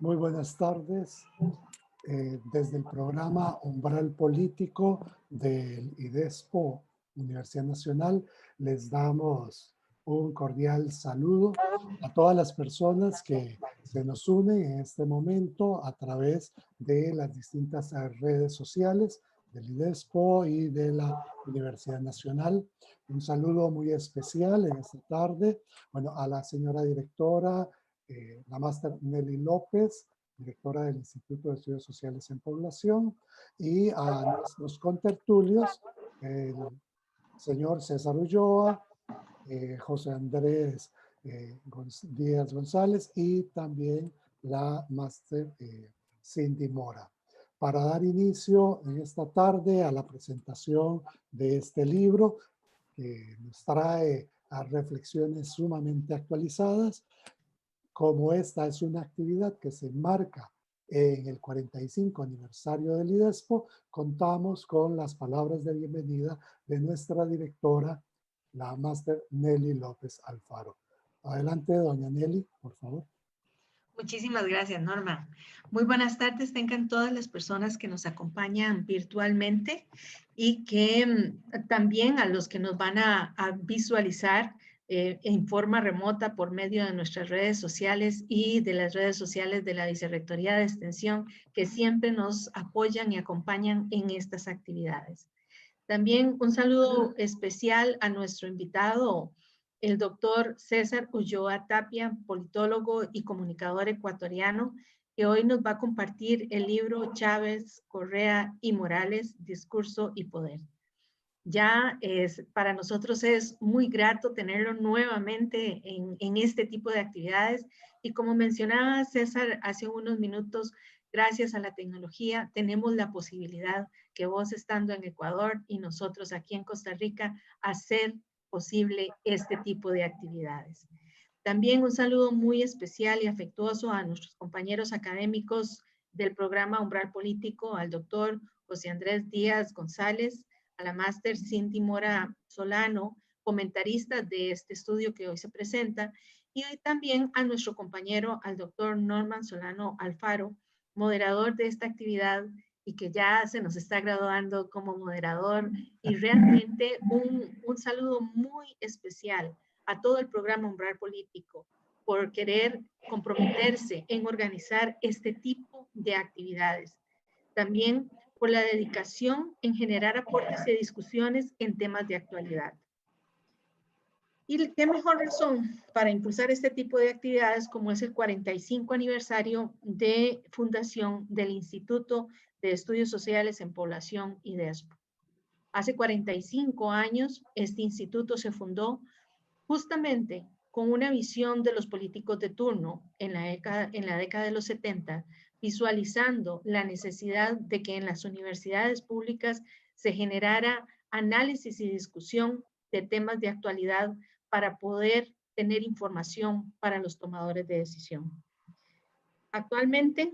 Muy buenas tardes. Desde el programa Umbral Político del IDESPO, Universidad Nacional, les damos un cordial saludo a todas las personas que se nos unen en este momento a través de las distintas redes sociales del IDESPO y de la Universidad Nacional. Un saludo muy especial en esta tarde, bueno, a la señora directora, la máster Nelly López, directora del Instituto de Estudios Sociales en Población, y a nuestros contertulios, el señor César Ulloa, José Andrés Díaz González y también la máster Cindy Mora. Para dar inicio en esta tarde a la presentación de este libro, que nos trae a reflexiones sumamente actualizadas. Como esta es una actividad que se enmarca en el 45 aniversario del IDESPO, contamos con las palabras de bienvenida de nuestra directora, la máster Nelly López Alfaro. Adelante, doña Nelly, por favor. Muchísimas gracias, Norma. Muy buenas tardes, tengan todas las personas que nos acompañan virtualmente y que también a los que nos van a visualizar en forma remota por medio de nuestras redes sociales y de las redes sociales de la Vicerrectoría de Extensión, que siempre nos apoyan y acompañan en estas actividades. También un saludo especial a nuestro invitado, el doctor César Ulloa Tapia, politólogo y comunicador ecuatoriano, que hoy nos va a compartir el libro Chávez, Correa y Morales, Discurso y Poder. Para nosotros es muy grato tenerlo nuevamente en este tipo de actividades y como mencionaba César hace unos minutos, gracias a la tecnología tenemos la posibilidad que vos estando en Ecuador y nosotros aquí en Costa Rica hacer posible este tipo de actividades. También un saludo muy especial y afectuoso a nuestros compañeros académicos del programa Umbral Político, al doctor José Andrés Díaz González, a la máster Cindy Mora Solano, comentarista de este estudio que hoy se presenta, y hoy también a nuestro compañero, al doctor Norman Solano Alfaro, moderador de esta actividad y que ya se nos está graduando como moderador, y realmente un saludo muy especial a todo el programa Umbral Político por querer comprometerse en organizar este tipo de actividades. También por la dedicación en generar aportes y discusiones en temas de actualidad. Y qué mejor razón para impulsar este tipo de actividades como es el 45 aniversario de fundación del Instituto de Estudios Sociales en Población IDESPO. Hace 45 años este instituto se fundó justamente con una visión de los políticos de turno en la década de los 70, visualizando la necesidad de que en las universidades públicas se generara análisis y discusión de temas de actualidad para poder tener información para los tomadores de decisión. Actualmente,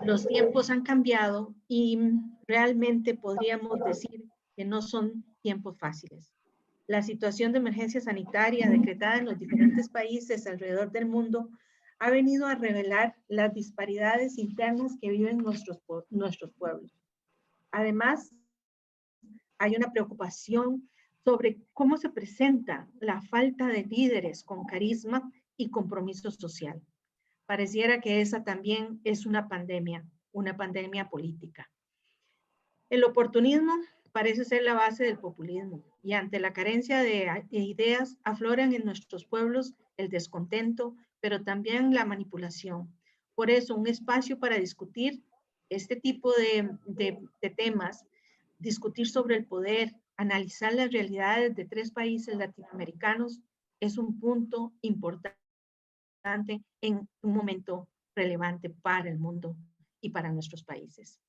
los tiempos han cambiado y realmente podríamos decir que no son tiempos fáciles. La situación de emergencia sanitaria decretada en los diferentes países alrededor del mundo ha venido a revelar las disparidades internas que viven nuestros pueblos. Además, hay una preocupación sobre cómo se presenta la falta de líderes con carisma y compromiso social. Pareciera que esa también es una pandemia política. El oportunismo parece ser la base del populismo y ante la carencia de ideas afloran en nuestros pueblos el descontento, pero también la manipulación. Por eso, un espacio para discutir este tipo de temas, discutir sobre el poder, analizar las realidades de 3 países latinoamericanos, es un punto importante en un momento relevante para el mundo y para nuestros países.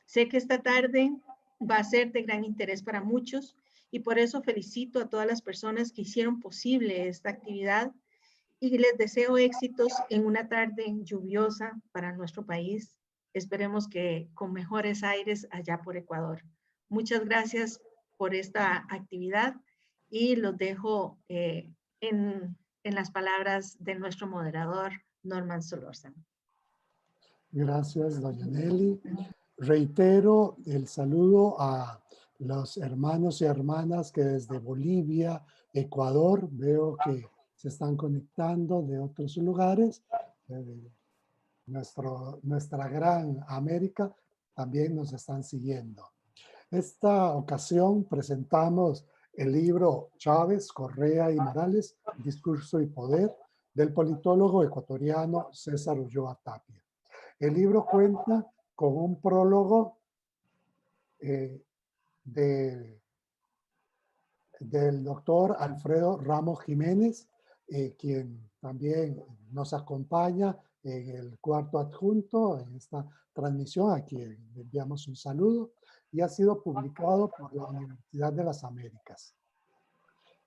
Sé que esta tarde va a ser de gran interés para muchos y por eso felicito a todas las personas que hicieron posible esta actividad y les deseo éxitos en una tarde lluviosa para nuestro país. Esperemos que con mejores aires allá por Ecuador. Muchas gracias por esta actividad y los dejo en las palabras de nuestro moderador, Norman Solórzano. Gracias, doña Nelly. Reitero el saludo a los hermanos y hermanas que desde Bolivia, Ecuador, veo que se están conectando de otros lugares. Nuestra gran América también nos están siguiendo. Esta ocasión presentamos el libro Chávez, Correa y Morales, Discurso y Poder, del politólogo ecuatoriano César Ulloa Tapia. El libro cuenta con un prólogo de, del doctor Alfredo Ramos Jiménez, quien también nos acompaña en el cuarto adjunto en esta transmisión, a quien le enviamos un saludo, y ha sido publicado por la Universidad de las Américas.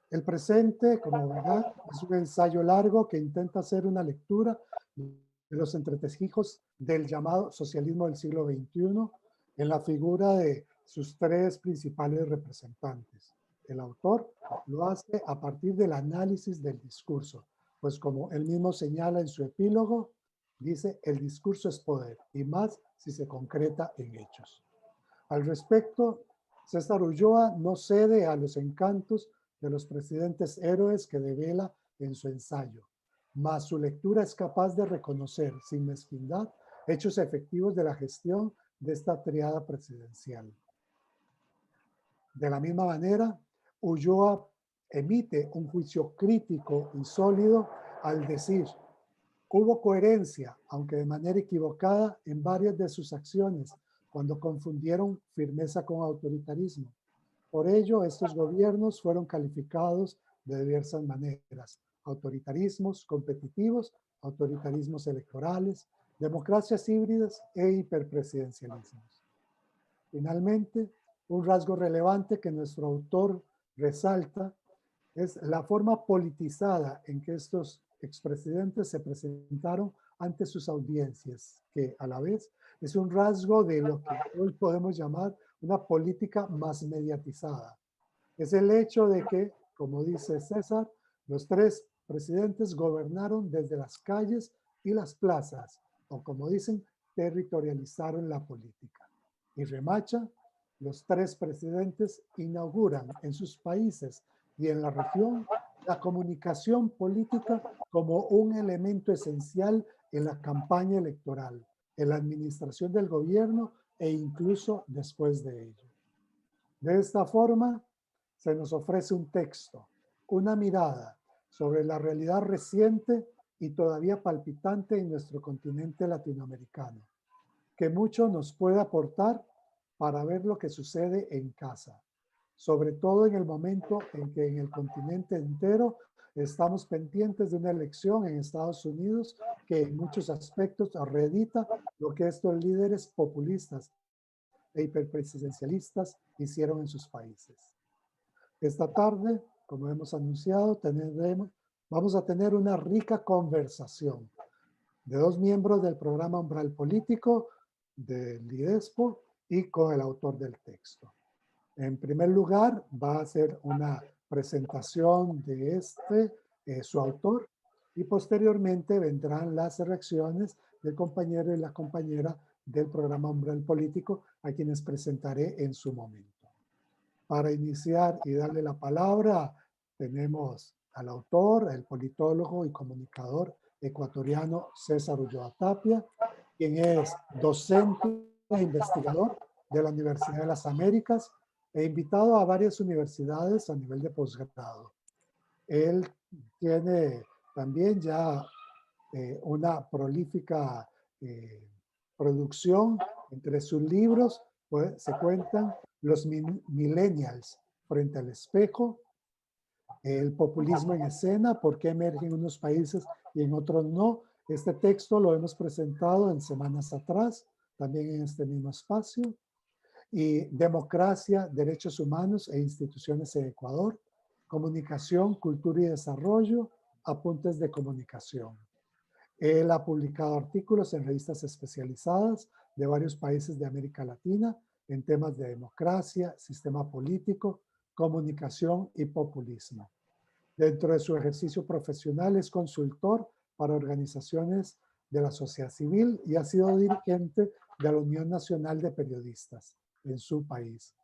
El presente, como verán, es un ensayo largo que intenta hacer una lectura de los entresijos del llamado socialismo del siglo XXI en la figura de sus tres principales representantes. El autor lo hace a partir del análisis del discurso, pues como él mismo señala en su epílogo, dice, el discurso es poder, y más si se concreta en hechos. Al respecto, César Ulloa no cede a los encantos de los presidentes héroes que devela en su ensayo, mas su lectura es capaz de reconocer sin mezquindad hechos efectivos de la gestión de esta triada presidencial. De la misma manera, Ulloa emite un juicio crítico y sólido al decir, hubo coherencia, aunque de manera equivocada, en varias de sus acciones, cuando confundieron firmeza con autoritarismo. Por ello, estos gobiernos fueron calificados de diversas maneras. Autoritarismos competitivos, autoritarismos electorales, democracias híbridas e hiperpresidencialismos. Finalmente, un rasgo relevante que nuestro autor resalta es la forma politizada en que estos expresidentes se presentaron ante sus audiencias, que a la vez es un rasgo de lo que hoy podemos llamar una política más mediatizada. Es el hecho de que, como dice César, los tres presidentes gobernaron desde las calles y las plazas, o como dicen, territorializaron la política. Y remacha, los tres presidentes inauguran en sus países y en la región la comunicación política como un elemento esencial en la campaña electoral, en la administración del gobierno e incluso después de ello. De esta forma, se nos ofrece un texto, una mirada sobre la realidad reciente y todavía palpitante en nuestro continente latinoamericano, que mucho nos puede aportar para ver lo que sucede en casa, sobre todo en el momento en que en el continente entero estamos pendientes de una elección en Estados Unidos que en muchos aspectos reedita lo que estos líderes populistas e hiperpresidencialistas hicieron en sus países. Esta tarde, como hemos anunciado, vamos a tener una rica conversación de dos miembros del programa Umbral Político del IDESPO y con el autor del texto. En primer lugar, va a ser una presentación de su autor, y posteriormente vendrán las reacciones del compañero y la compañera del programa Umbral Político, a quienes presentaré en su momento. Para iniciar y darle la palabra, tenemos al autor, el politólogo y comunicador ecuatoriano César Ulloa Tapia, quien es docente e investigador de la Universidad de las Américas e invitado a varias universidades a nivel de posgrado. Él tiene también ya una prolífica producción. Entre sus libros pues, se cuentan Los Millennials frente al espejo, El populismo en escena, por qué emerge en unos países y en otros no. Este texto lo hemos presentado en semanas atrás, también en este mismo espacio. Y Democracia, Derechos Humanos e Instituciones en Ecuador, Comunicación, Cultura y Desarrollo, Apuntes de Comunicación. Él ha publicado artículos en revistas especializadas de varios países de América Latina en temas de democracia, sistema político, comunicación y populismo. Dentro de su ejercicio profesional es consultor para organizaciones de la sociedad civil y ha sido dirigente de la Unión Nacional de Periodistas en su país.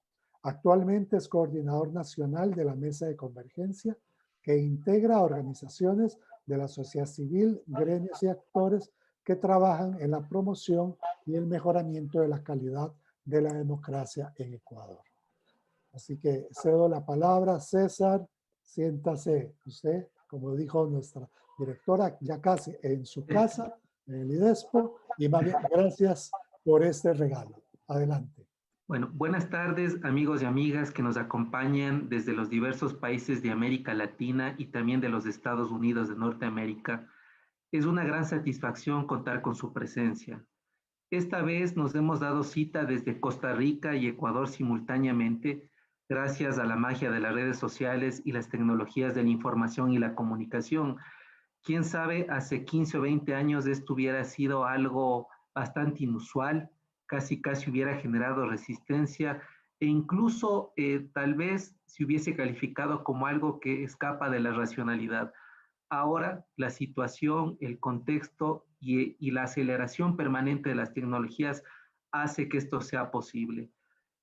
Actualmente es coordinador nacional de la Mesa de Convergencia, que integra organizaciones de la sociedad civil, gremios y actores que trabajan en la promoción y el mejoramiento de la calidad de la democracia en Ecuador. Así que cedo la palabra. César, siéntase usted, como dijo nuestra directora, ya casi en su casa, en el IDESPO, y más bien, gracias por este regalo. Adelante. Bueno, buenas tardes, amigos y amigas que nos acompañan desde los diversos países de América Latina y también de los Estados Unidos de Norteamérica. Es una gran satisfacción contar con su presencia. Esta vez nos hemos dado cita desde Costa Rica y Ecuador simultáneamente, gracias a la magia de las redes sociales y las tecnologías de la información y la comunicación. Quién sabe, hace 15 o 20 años esto hubiera sido algo bastante inusual, casi hubiera generado resistencia e incluso tal vez se hubiese calificado como algo que escapa de la racionalidad. Ahora la situación, el contexto y la aceleración permanente de las tecnologías hace que esto sea posible.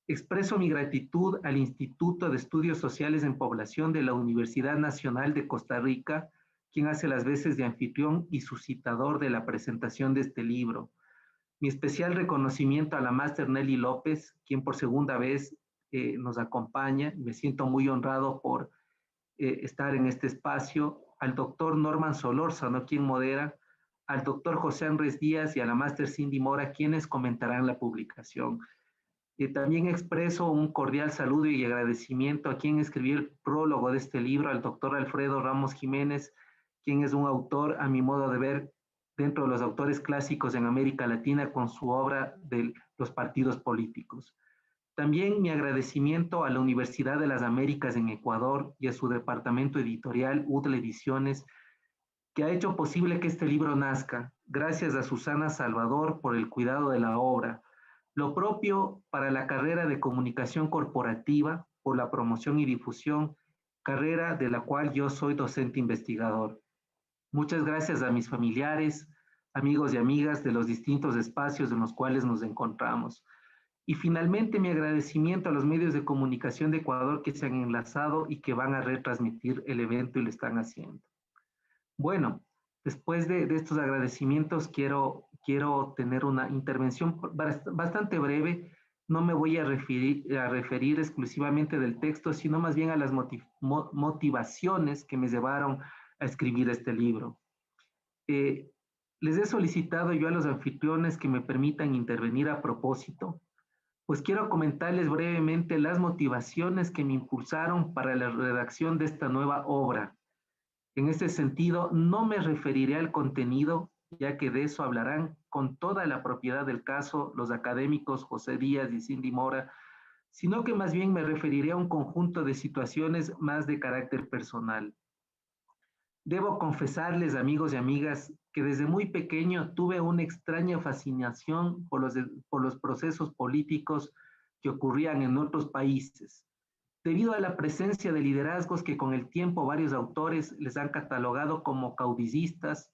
Expreso mi gratitud al Instituto de Estudios Sociales en Población de la Universidad Nacional de Costa Rica, quien hace las veces de anfitrión y suscitador de la presentación de este libro. Mi especial reconocimiento a la máster Nelly López, quien por segunda vez nos acompaña. Me siento muy honrado por estar en este espacio. Al doctor Norman Solórzano, quien modera, al doctor José Andrés Díaz y a la máster Cindy Mora, quienes comentarán la publicación. También expreso un cordial saludo y agradecimiento a quien escribió el prólogo de este libro, al doctor Alfredo Ramos Jiménez, quien es un autor, a mi modo de ver, dentro de los autores clásicos en América Latina con su obra de los partidos políticos. También mi agradecimiento a la Universidad de las Américas en Ecuador y a su departamento editorial, UDL Ediciones, que ha hecho posible que este libro nazca. Gracias a Susana Salvador por el cuidado de la obra. Lo propio para la carrera de comunicación corporativa, por la promoción y difusión, carrera de la cual yo soy docente investigador. Muchas gracias a mis familiares, amigos y amigas de los distintos espacios en los cuales nos encontramos. Y finalmente mi agradecimiento a los medios de comunicación de Ecuador que se han enlazado y que van a retransmitir el evento y lo están haciendo. Bueno, después de estos agradecimientos quiero tener una intervención bastante breve. No me voy a referir exclusivamente del texto, sino más bien a las motivaciones que me llevaron a escribir este libro. Les he solicitado yo a los anfitriones que me permitan intervenir a propósito, pues quiero comentarles brevemente las motivaciones que me impulsaron para la redacción de esta nueva obra. En este sentido, no me referiré al contenido, ya que de eso hablarán con toda la propiedad del caso los académicos José Díaz y Cindy Mora, sino que más bien me referiré a un conjunto de situaciones más de carácter personal. Debo confesarles, amigos y amigas, que desde muy pequeño tuve una extraña fascinación por los procesos políticos que ocurrían en otros países, debido a la presencia de liderazgos que con el tiempo varios autores les han catalogado como caudillistas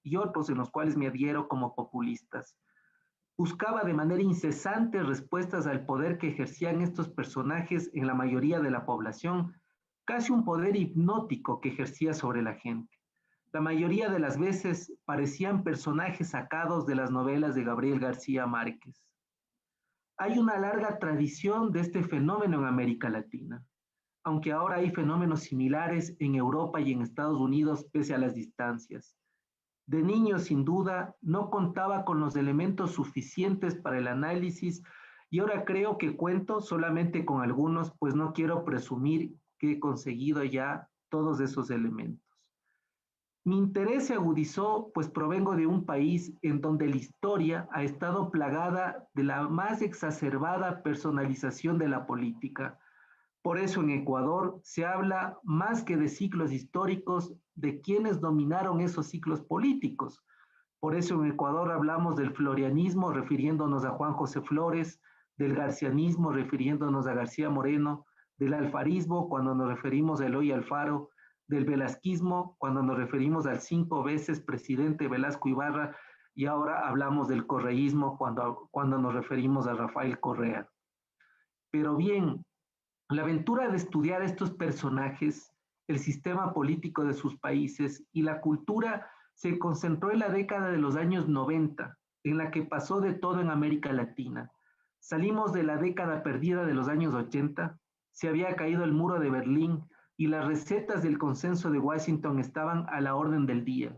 y otros en los cuales me adhiero como populistas. Buscaba de manera incesante respuestas al poder que ejercían estos personajes en la mayoría de la población, casi un poder hipnótico que ejercía sobre la gente. La mayoría de las veces parecían personajes sacados de las novelas de Gabriel García Márquez. Hay una larga tradición de este fenómeno en América Latina, aunque ahora hay fenómenos similares en Europa y en Estados Unidos pese a las distancias. De niño, sin duda, no contaba con los elementos suficientes para el análisis y ahora creo que cuento solamente con algunos, pues no quiero presumir que he conseguido ya todos esos elementos. Mi interés se agudizó, pues provengo de un país en donde la historia ha estado plagada de la más exacerbada personalización de la política. Por eso en Ecuador se habla más que de ciclos históricos, de quienes dominaron esos ciclos políticos. Por eso en Ecuador hablamos del florianismo, refiriéndonos a Juan José Flores, del garcianismo, refiriéndonos a García Moreno, del alfarismo, cuando nos referimos a Eloy Alfaro, del velasquismo, cuando nos referimos al 5 veces presidente Velasco Ibarra, y ahora hablamos del correísmo cuando nos referimos a Rafael Correa. Pero bien, la aventura de estudiar estos personajes, el sistema político de sus países y la cultura se concentró en la década de los años 90, en la que pasó de todo en América Latina. Salimos de la década perdida de los años 80, se había caído el muro de Berlín y las recetas del consenso de Washington estaban a la orden del día.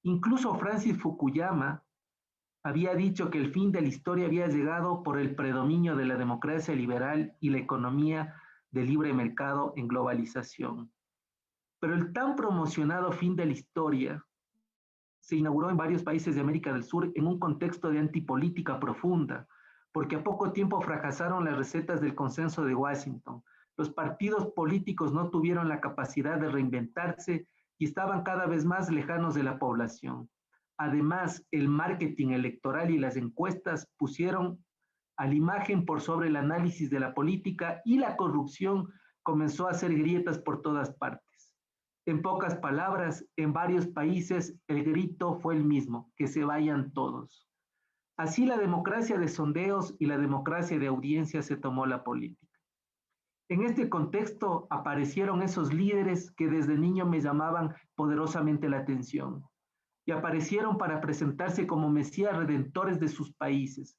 Incluso Francis Fukuyama había dicho que el fin de la historia había llegado por el predominio de la democracia liberal y la economía de libre mercado en globalización. Pero el tan promocionado fin de la historia se inauguró en varios países de América del Sur en un contexto de antipolítica profunda, porque a poco tiempo fracasaron las recetas del consenso de Washington. Los partidos políticos no tuvieron la capacidad de reinventarse y estaban cada vez más lejanos de la población. Además, el marketing electoral y las encuestas pusieron a la imagen por sobre el análisis de la política y la corrupción comenzó a hacer grietas por todas partes. En pocas palabras, en varios países el grito fue el mismo, que se vayan todos. Así la democracia de sondeos y la democracia de audiencia se tomó la política. En este contexto aparecieron esos líderes que desde niño me llamaban poderosamente la atención y aparecieron para presentarse como mesías redentores de sus países.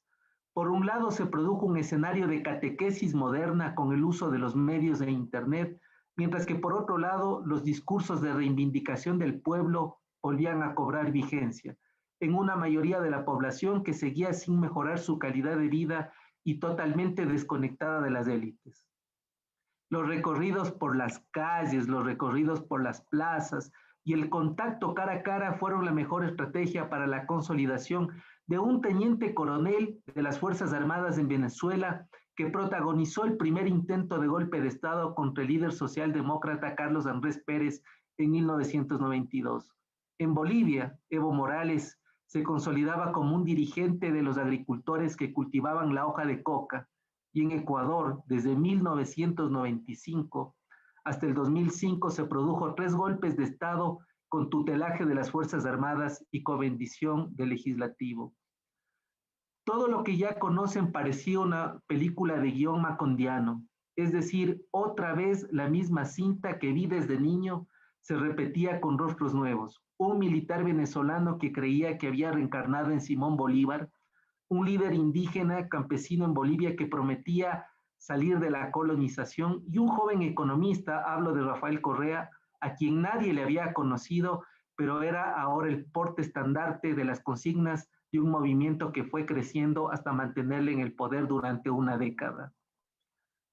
Por un lado se produjo un escenario de catequesis moderna con el uso de los medios de Internet, mientras que por otro lado los discursos de reivindicación del pueblo volvían a cobrar vigencia en una mayoría de la población que seguía sin mejorar su calidad de vida y totalmente desconectada de las élites. Los recorridos por las calles, los recorridos por las plazas y el contacto cara a cara fueron la mejor estrategia para la consolidación de un teniente coronel de las Fuerzas Armadas en Venezuela que protagonizó el primer intento de golpe de Estado contra el líder socialdemócrata Carlos Andrés Pérez en 1992. En Bolivia, Evo Morales se consolidaba como un dirigente de los agricultores que cultivaban la hoja de coca, y en Ecuador, desde 1995 hasta el 2005, se produjo 3 golpes de Estado con tutelaje de las Fuerzas Armadas y con bendición del Legislativo. Todo lo que ya conocen parecía una película de guión macondiano, es decir, otra vez la misma cinta que vi desde niño se repetía con rostros nuevos. Un militar venezolano que creía que había reencarnado en Simón Bolívar, un líder indígena campesino en Bolivia que prometía salir de la colonización y un joven economista, hablo de Rafael Correa, a quien nadie le había conocido, pero era ahora el porte estandarte de las consignas de un movimiento que fue creciendo hasta mantenerle en el poder durante una década.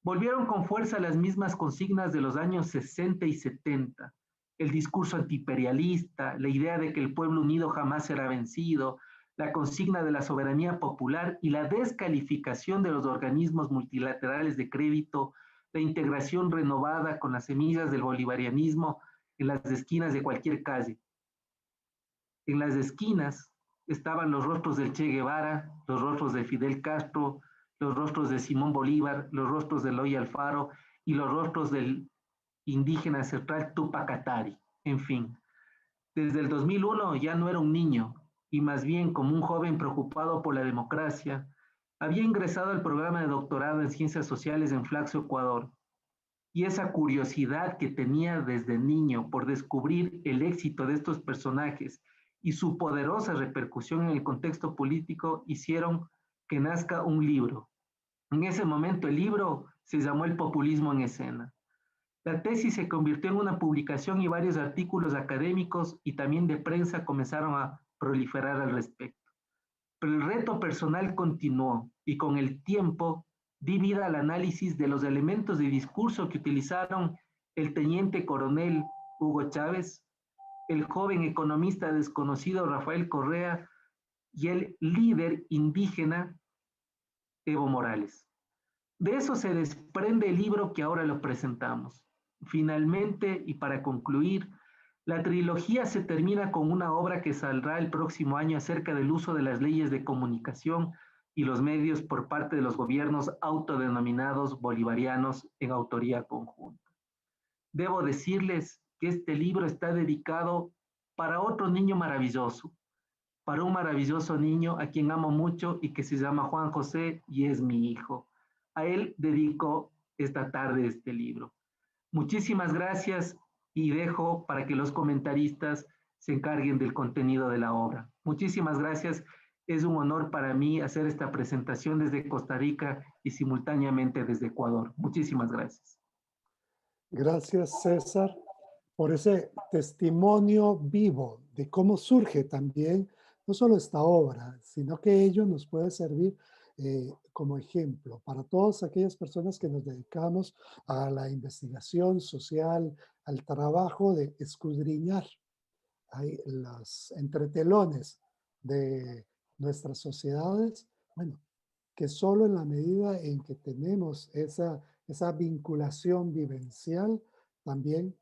Volvieron con fuerza las mismas consignas de los años 60 y 70, el discurso antiimperialista, la idea de que el pueblo unido jamás será vencido, la consigna de la soberanía popular y la descalificación de los organismos multilaterales de crédito, la integración renovada con las semillas del bolivarianismo en las esquinas de cualquier calle. En las esquinas estaban los rostros del Che Guevara, los rostros de Fidel Castro, los rostros de Simón Bolívar, los rostros de Eloy Alfaro y los rostros del indígena ancestral Tupac Katari. En fin, desde el 2001 ya no era un niño, y más bien como un joven preocupado por la democracia, había ingresado al programa de doctorado en Ciencias Sociales en Flaxo, Ecuador. Y esa curiosidad que tenía desde niño por descubrir el éxito de estos personajes y su poderosa repercusión en el contexto político hicieron que nazca un libro. En ese momento el libro se llamó El populismo en escena. La tesis se convirtió en una publicación y varios artículos académicos y también de prensa comenzaron a proliferar al respecto. Pero el reto personal continuó y con el tiempo di vida al análisis de los elementos de discurso que utilizaron el teniente coronel Hugo Chávez, el joven economista desconocido Rafael Correa y el líder indígena Evo Morales. De eso se desprende el libro que ahora lo presentamos. Finalmente, y para concluir, la trilogía se termina con una obra que saldrá el próximo año acerca del uso de las leyes de comunicación y los medios por parte de los gobiernos autodenominados bolivarianos en autoría conjunta. Debo decirles que este libro está dedicado para otro niño maravilloso, para un maravilloso niño a quien amo mucho y que se llama Juan José y es mi hijo. A él dedico esta tarde este libro. Muchísimas gracias y dejo para que los comentaristas se encarguen del contenido de la obra. Muchísimas gracias. Es un honor para mí hacer esta presentación desde Costa Rica y simultáneamente desde Ecuador. Muchísimas gracias. Gracias, César, por ese testimonio vivo de cómo surge también no solo esta obra, sino que ello nos puede servir como ejemplo para todas aquellas personas que nos dedicamos a la investigación social, al trabajo de escudriñar hay los entretelones de nuestras sociedades, bueno, que solo en la medida en que tenemos esa vinculación vivencial, también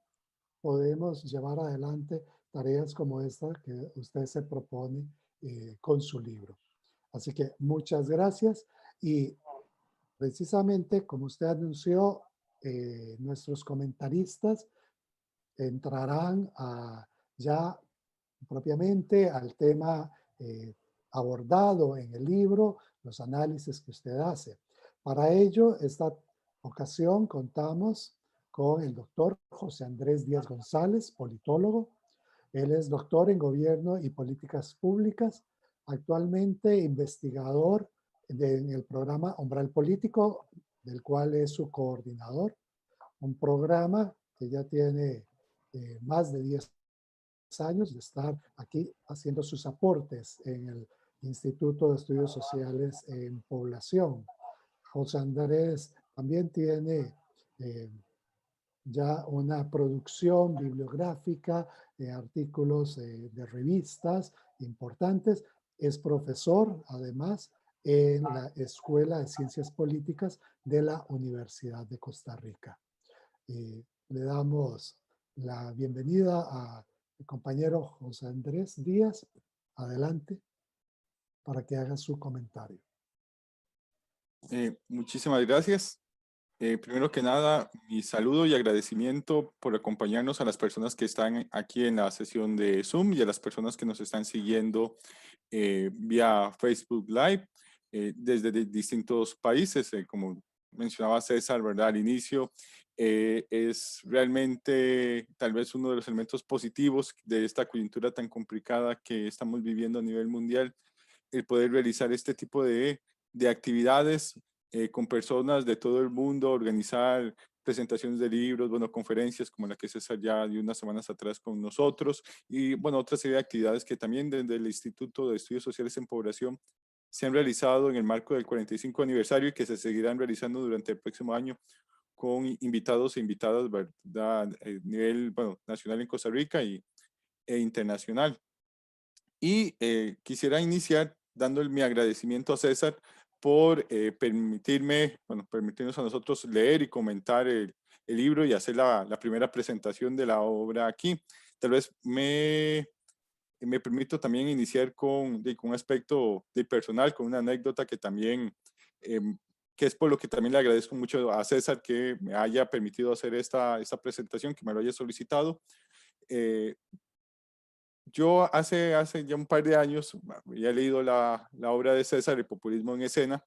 podemos llevar adelante tareas como esta que usted se propone con su libro. Así que muchas gracias y precisamente como usted anunció, nuestros comentaristas entrarán ya propiamente al tema abordado en el libro, los análisis que usted hace. Para ello, esta ocasión contamos con el doctor José Andrés Díaz González, politólogo. Él es doctor en Gobierno y Políticas Públicas, actualmente investigador en el programa Umbral Político, del cual es su coordinador, un programa que ya tiene más de 10 años de estar aquí haciendo sus aportes en el Instituto de Estudios Sociales en Población. José Andrés también tiene ya una producción bibliográfica, artículos de revistas importantes. Es profesor, además, en la Escuela de Ciencias Políticas de la Universidad de Costa Rica. Le damos la bienvenida a el compañero José Andrés Díaz. Adelante para que haga su comentario. Muchísimas gracias. Primero que nada, mi saludo y agradecimiento por acompañarnos a las personas que están aquí en la sesión de Zoom y a las personas que nos están siguiendo vía Facebook Live desde distintos países. Como mencionaba César, ¿verdad? Al inicio, es realmente tal vez uno de los elementos positivos de esta coyuntura tan complicada que estamos viviendo a nivel mundial, el poder realizar este tipo de actividades con personas de todo el mundo, organizar presentaciones de libros, bueno, conferencias como la que César ya dio unas semanas atrás con nosotros y, bueno, otra serie de actividades que también desde el Instituto de Estudios Sociales en Población se han realizado en el marco del 45 aniversario y que se seguirán realizando durante el próximo año con invitados e invitadas, ¿verdad? A nivel, bueno, nacional en Costa Rica e internacional. Y quisiera iniciar dándole mi agradecimiento a César por permitirnos a nosotros leer y comentar el libro y hacer la primera presentación de la obra aquí. Tal vez me permito también iniciar con un aspecto personal, con una anécdota que también, que es por lo que también le agradezco mucho a César que me haya permitido hacer esta presentación, que me lo haya solicitado. Yo hace ya un par de años había leído la obra de César, El populismo en escena,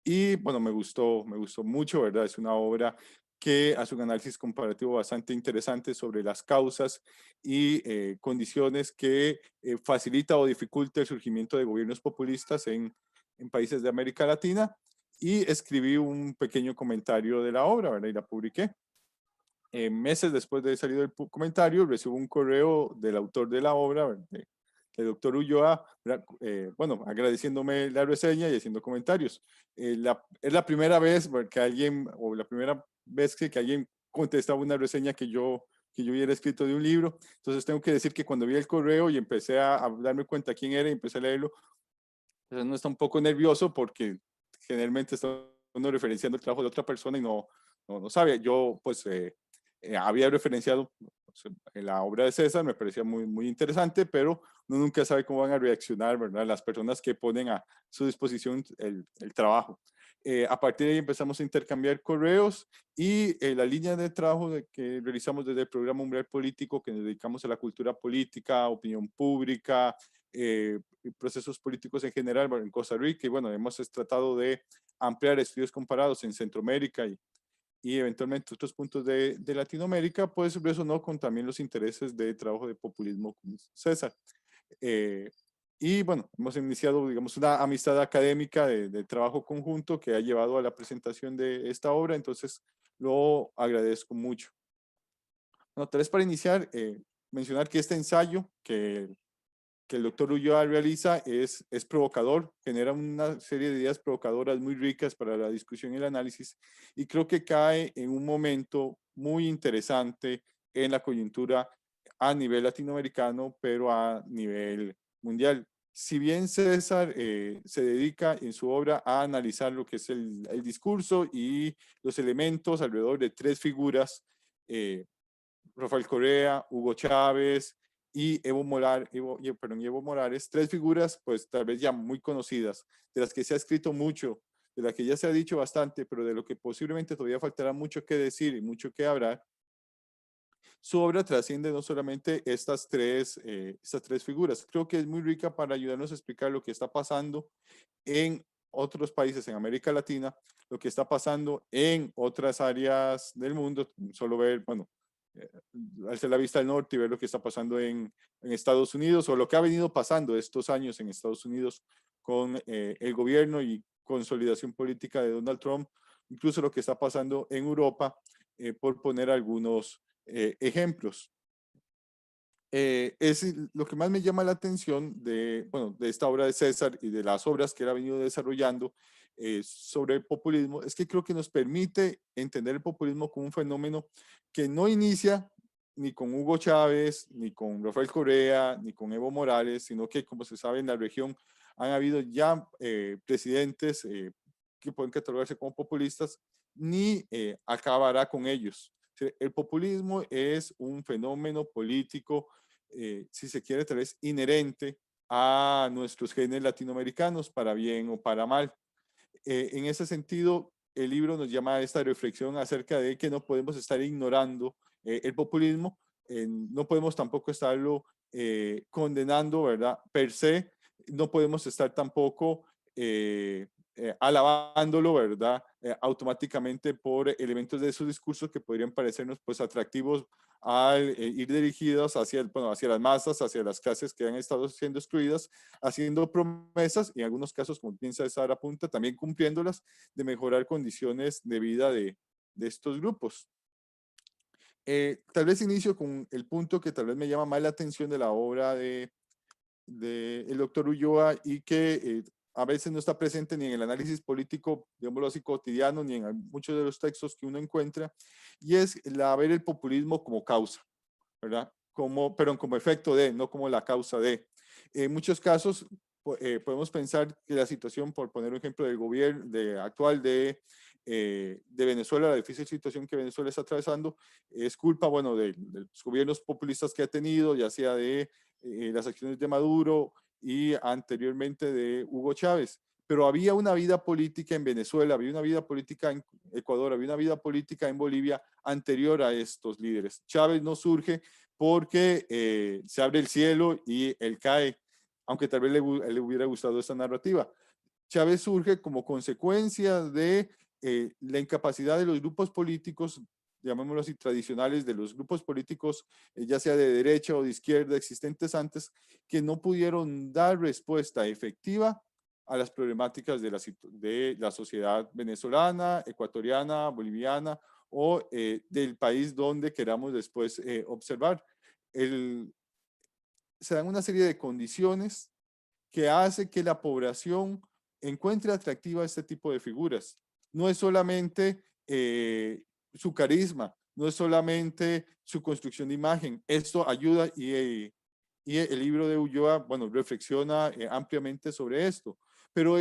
y bueno, me gustó mucho, ¿verdad? Es una obra que hace un análisis comparativo bastante interesante sobre las causas y condiciones que facilita o dificulta el surgimiento de gobiernos populistas en países de América Latina, y escribí un pequeño comentario de la obra, ¿verdad? Y la publiqué. Meses después de salir el comentario, recibo un correo del autor de la obra, el doctor Ulloa, bueno, agradeciéndome la reseña y haciendo comentarios. Es la primera vez que alguien, o la primera vez que alguien contestaba una reseña que yo hubiera escrito de un libro. Entonces tengo que decir que cuando vi el correo y empecé a darme cuenta quién era y empecé a leerlo, pues uno está un poco nervioso porque generalmente está uno referenciando el trabajo de otra persona y no sabe. Yo pues había referenciado en la obra de César, me parecía muy interesante, pero uno nunca sabe cómo van a reaccionar, ¿verdad? Las personas que ponen a su disposición el trabajo. A partir de ahí empezamos a intercambiar correos y la línea de trabajo que realizamos desde el programa Umbral Político, que nos dedicamos a la cultura política, opinión pública, procesos políticos en general, bueno, en Costa Rica, y bueno, hemos tratado de ampliar estudios comparados en Centroamérica y eventualmente otros puntos de Latinoamérica, pues resonó con también los intereses de trabajo de populismo con César. Y bueno, hemos iniciado, digamos, una amistad académica de trabajo conjunto que ha llevado a la presentación de esta obra, entonces lo agradezco mucho. Bueno, tal vez para iniciar, mencionar que este ensayo que el doctor Ulloa realiza es provocador, genera una serie de ideas provocadoras muy ricas para la discusión y el análisis, y creo que cae en un momento muy interesante en la coyuntura a nivel latinoamericano, pero a nivel mundial. Si bien César se dedica en su obra a analizar lo que es el discurso y los elementos alrededor de tres figuras, Rafael Correa, Hugo Chávez y Evo Morales, tres figuras pues tal vez ya muy conocidas, de las que se ha escrito mucho, de las que ya se ha dicho bastante, pero de lo que posiblemente todavía faltará mucho que decir y mucho que hablar. Su obra trasciende no solamente estas tres figuras, creo que es muy rica para ayudarnos a explicar lo que está pasando en otros países en América Latina, lo que está pasando en otras áreas del mundo, solo ver, bueno, alzar la vista al norte y ver lo que está pasando en Estados Unidos o lo que ha venido pasando estos años en Estados Unidos con el gobierno y consolidación política de Donald Trump, incluso lo que está pasando en Europa, por poner algunos ejemplos. Es lo que más me llama la atención de esta obra de César y de las obras que él ha venido desarrollando sobre el populismo, es que creo que nos permite entender el populismo como un fenómeno que no inicia ni con Hugo Chávez, ni con Rafael Correa, ni con Evo Morales, sino que, como se sabe, en la región han habido ya presidentes que pueden catalogarse como populistas, ni acabará con ellos. El populismo es un fenómeno político, si se quiere, tal vez inherente a nuestros genes latinoamericanos, para bien o para mal. En ese sentido, el libro nos llama a esta reflexión acerca de que no podemos estar ignorando el populismo, no podemos tampoco estarlo condenando, ¿verdad? Per se, no podemos estar tampoco alabándolo, ¿verdad? Automáticamente por elementos de su discurso que podrían parecernos pues atractivos al ir dirigidos hacia, hacia las masas, hacia las clases que han estado siendo excluidas, haciendo promesas y en algunos casos, como bien César apunta, también cumpliéndolas, de mejorar condiciones de vida de estos grupos. Tal vez inicio con el punto que tal vez me llama más la atención de la obra de el doctor Ulloa y que a veces no está presente ni en el análisis político, digámoslo así, cotidiano, ni en muchos de los textos que uno encuentra, y es ver el populismo como causa, ¿verdad? Pero como efecto de, no como la causa de. En muchos casos podemos pensar que la situación, por poner un ejemplo del gobierno actual de Venezuela, la difícil situación que Venezuela está atravesando, es culpa, bueno, de los gobiernos populistas que ha tenido, ya sea de las acciones de Maduro y anteriormente de Hugo Chávez. Pero había una vida política en Venezuela, había una vida política en Ecuador, había una vida política en Bolivia anterior a estos líderes. Chávez no surge porque se abre el cielo y él cae, aunque tal vez le hubiera gustado esta narrativa. Chávez surge como consecuencia de la incapacidad de los grupos políticos, llamémoslo así, tradicionales, de los grupos políticos, ya sea de derecha o de izquierda, existentes que no pudieron dar respuesta efectiva a las problemáticas de la sociedad venezolana, ecuatoriana, boliviana o del país donde queramos después observar. Se dan una serie de condiciones que hace que la población encuentre atractiva este tipo de figuras. No es solamente su carisma, no es solamente su construcción de imagen. Esto ayuda y el libro de Ulloa, bueno, reflexiona ampliamente sobre esto. Pero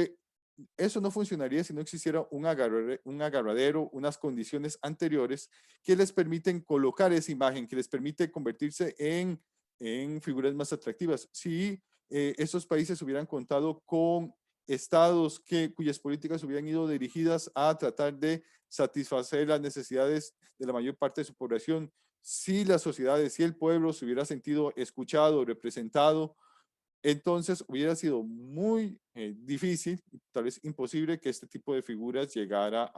eso no funcionaría si no existiera un agarradero, unas condiciones anteriores que les permiten colocar esa imagen, que les permite convertirse en figuras más atractivas. Si esos países hubieran contado con estados cuyas políticas hubieran ido dirigidas a tratar de satisfacer las necesidades de la mayor parte de su población, si las sociedades, si el pueblo se hubiera sentido escuchado, representado, entonces hubiera sido muy difícil, tal vez imposible, que este tipo de figuras llegara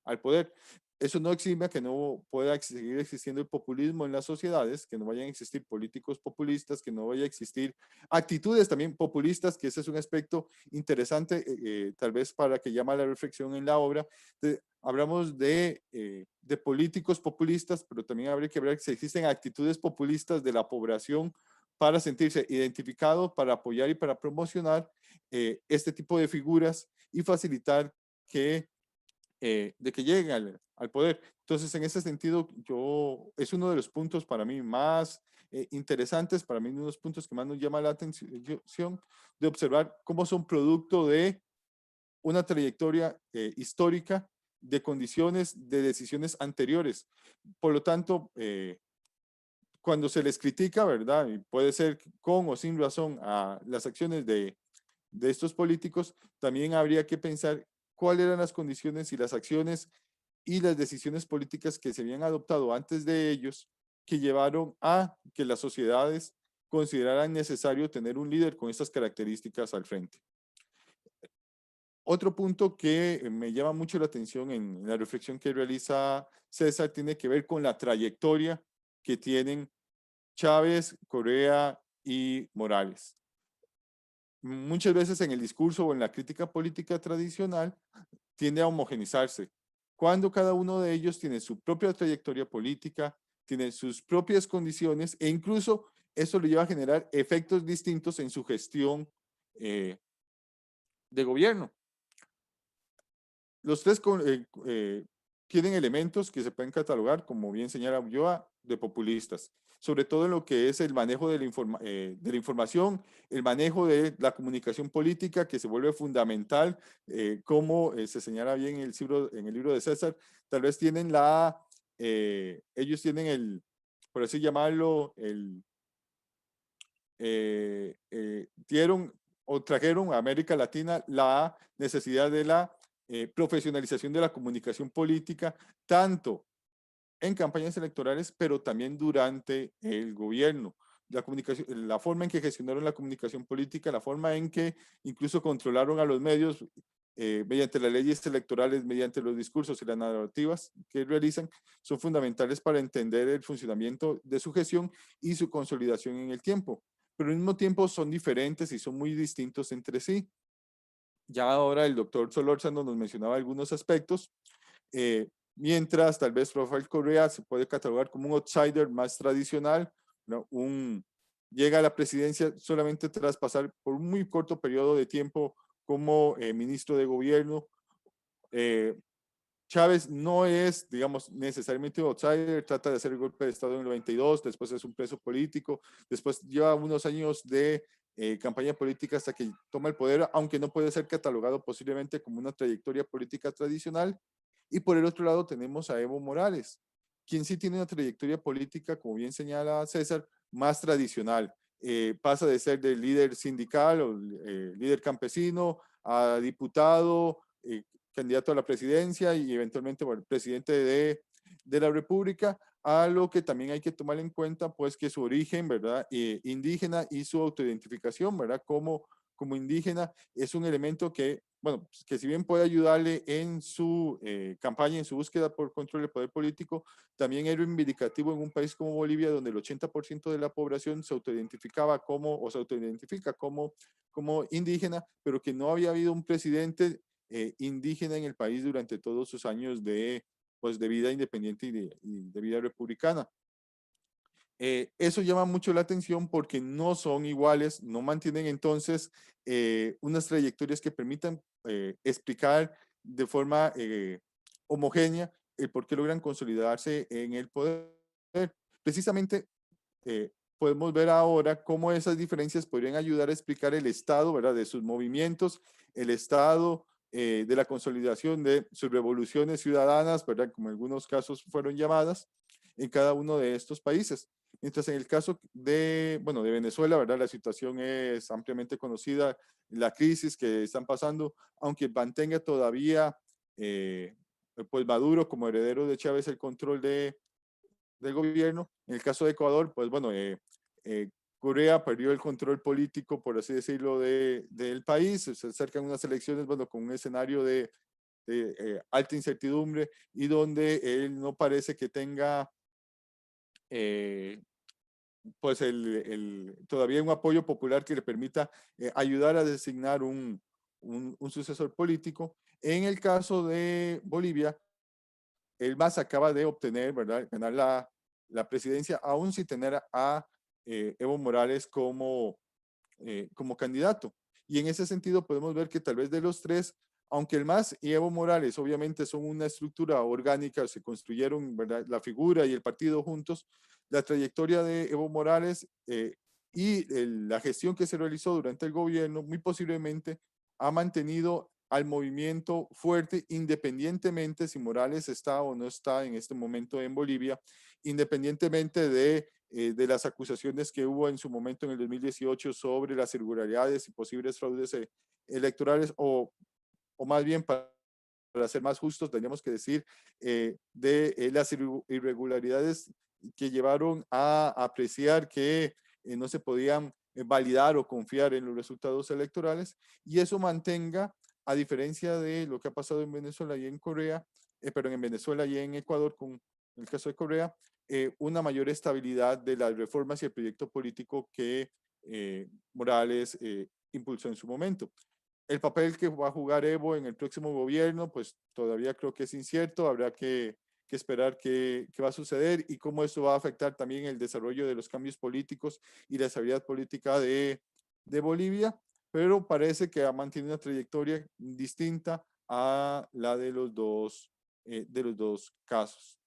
al poder. Eso no exime a que no pueda seguir existiendo el populismo en las sociedades, que no vayan a existir políticos populistas, que no vaya a existir actitudes también populistas, que ese es un aspecto interesante, tal vez para que llama la reflexión en la obra. Hablamos de políticos populistas, pero también habría que ver si existen actitudes populistas de la población para sentirse identificado, para apoyar y para promocionar este tipo de figuras y facilitar que de que lleguen al poder. Entonces, en ese sentido, es uno de los puntos para mí más interesantes, para mí uno de los puntos que más nos llama la atención de observar cómo son producto de una trayectoria histórica, de condiciones, de decisiones anteriores. Por lo tanto, cuando se les critica, ¿verdad? Y puede ser con o sin razón a las acciones de estos políticos, también habría que pensar cuáles eran las condiciones y las acciones y las decisiones políticas que se habían adoptado antes de ellos que llevaron a que las sociedades consideraran necesario tener un líder con estas características al frente. Otro punto que me llama mucho la atención en la reflexión que realiza César tiene que ver con la trayectoria que tienen Chávez, Correa y Morales. Muchas veces en el discurso o en la crítica política tradicional tiende a homogenizarse, cuando cada uno de ellos tiene su propia trayectoria política, tiene sus propias condiciones e incluso eso le lleva a generar efectos distintos en su gestión de gobierno. Los tres tienen elementos que se pueden catalogar, como bien señala Ulloa, de populistas, sobre todo en lo que es el manejo de la información, el manejo de la comunicación política, que se vuelve fundamental, como se señala bien en el libro de César. Tal vez tienen ellos tienen por así llamarlo, dieron o trajeron a América Latina la necesidad de la profesionalización de la comunicación política, tanto en campañas electorales, pero también durante el gobierno. La forma en que gestionaron la comunicación política, la forma en que incluso controlaron a los medios mediante las leyes electorales, mediante los discursos y las narrativas que realizan, son fundamentales para entender el funcionamiento de su gestión y su consolidación en el tiempo. Pero al mismo tiempo son diferentes y son muy distintos entre sí. Ya ahora el doctor Solórzano nos mencionaba algunos aspectos, mientras tal vez Rafael Correa se puede catalogar como un outsider más tradicional, ¿no? Llega a la presidencia solamente tras pasar por un muy corto periodo de tiempo como ministro de gobierno. Chávez no es, digamos, necesariamente un outsider, trata de hacer el golpe de Estado en el 92, después es un preso político, después lleva unos años de campaña política hasta que toma el poder, aunque no puede ser catalogado posiblemente como una trayectoria política tradicional. Y por el otro lado tenemos a Evo Morales, quien sí tiene una trayectoria política, como bien señala César, más tradicional. Pasa de ser del líder sindical o líder campesino a diputado, candidato a la presidencia y eventualmente bueno, presidente de la República, a lo que también hay que tomar en cuenta, pues que su origen, ¿verdad? Indígena y su autoidentificación, ¿verdad? Como indígena es un elemento que, bueno, que si bien puede ayudarle en su campaña, en su búsqueda por control del poder político, también era indicativo en un país como Bolivia, donde el 80% de la población se autoidentificaba o se autoidentifica como indígena, pero que no había habido un presidente indígena en el país durante todos sus años pues, de vida independiente y de vida republicana. Eso llama mucho la atención porque no son iguales, no mantienen entonces unas trayectorias que permitan explicar de forma homogénea el por qué logran consolidarse en el poder. Precisamente podemos ver ahora cómo esas diferencias podrían ayudar a explicar el estado, ¿verdad?, de sus movimientos, el estado de la consolidación de sus revoluciones ciudadanas, ¿verdad?, como en algunos casos fueron llamadas, en cada uno de estos países. Mientras en el caso de Venezuela, ¿verdad?, la situación es ampliamente conocida, la crisis que están pasando, aunque mantenga todavía, pues Maduro como heredero de Chávez el control del gobierno. En el caso de Ecuador, pues bueno, Correa perdió el control político, por así decirlo, del país. Se acercan unas elecciones, bueno, con un escenario de alta incertidumbre y donde él no parece que tenga pues todavía un apoyo popular que le permita ayudar a designar un sucesor político. En el caso de Bolivia, el MAS acaba de obtener, ¿verdad?, ganar la presidencia, aún sin tener a Evo Morales como candidato. Y en ese sentido podemos ver que tal vez de los tres, aunque el MAS y Evo Morales obviamente son una estructura orgánica, se construyeron, ¿verdad?, la figura y el partido juntos, la trayectoria de Evo Morales y la gestión que se realizó durante el gobierno muy posiblemente ha mantenido al movimiento fuerte, independientemente si Morales está o no está en este momento en Bolivia, independientemente de las acusaciones que hubo en su momento en el 2018 sobre las irregularidades y posibles fraudes electorales, o más bien para ser más justos, tendríamos que decir de las irregularidades que llevaron a apreciar que no se podían validar o confiar en los resultados electorales, y eso mantenga, a diferencia de lo que ha pasado en Venezuela y en Corea, perdón, en Venezuela y en Ecuador con el caso de Corea, una mayor estabilidad de las reformas y el proyecto político que Morales impulsó en su momento. El papel que va a jugar Evo en el próximo gobierno, pues todavía creo que es incierto, habrá que esperar qué va a suceder y cómo esto va a afectar también el desarrollo de los cambios políticos y la estabilidad política de Bolivia, pero parece que ha mantenido una trayectoria distinta a la de los dos casos.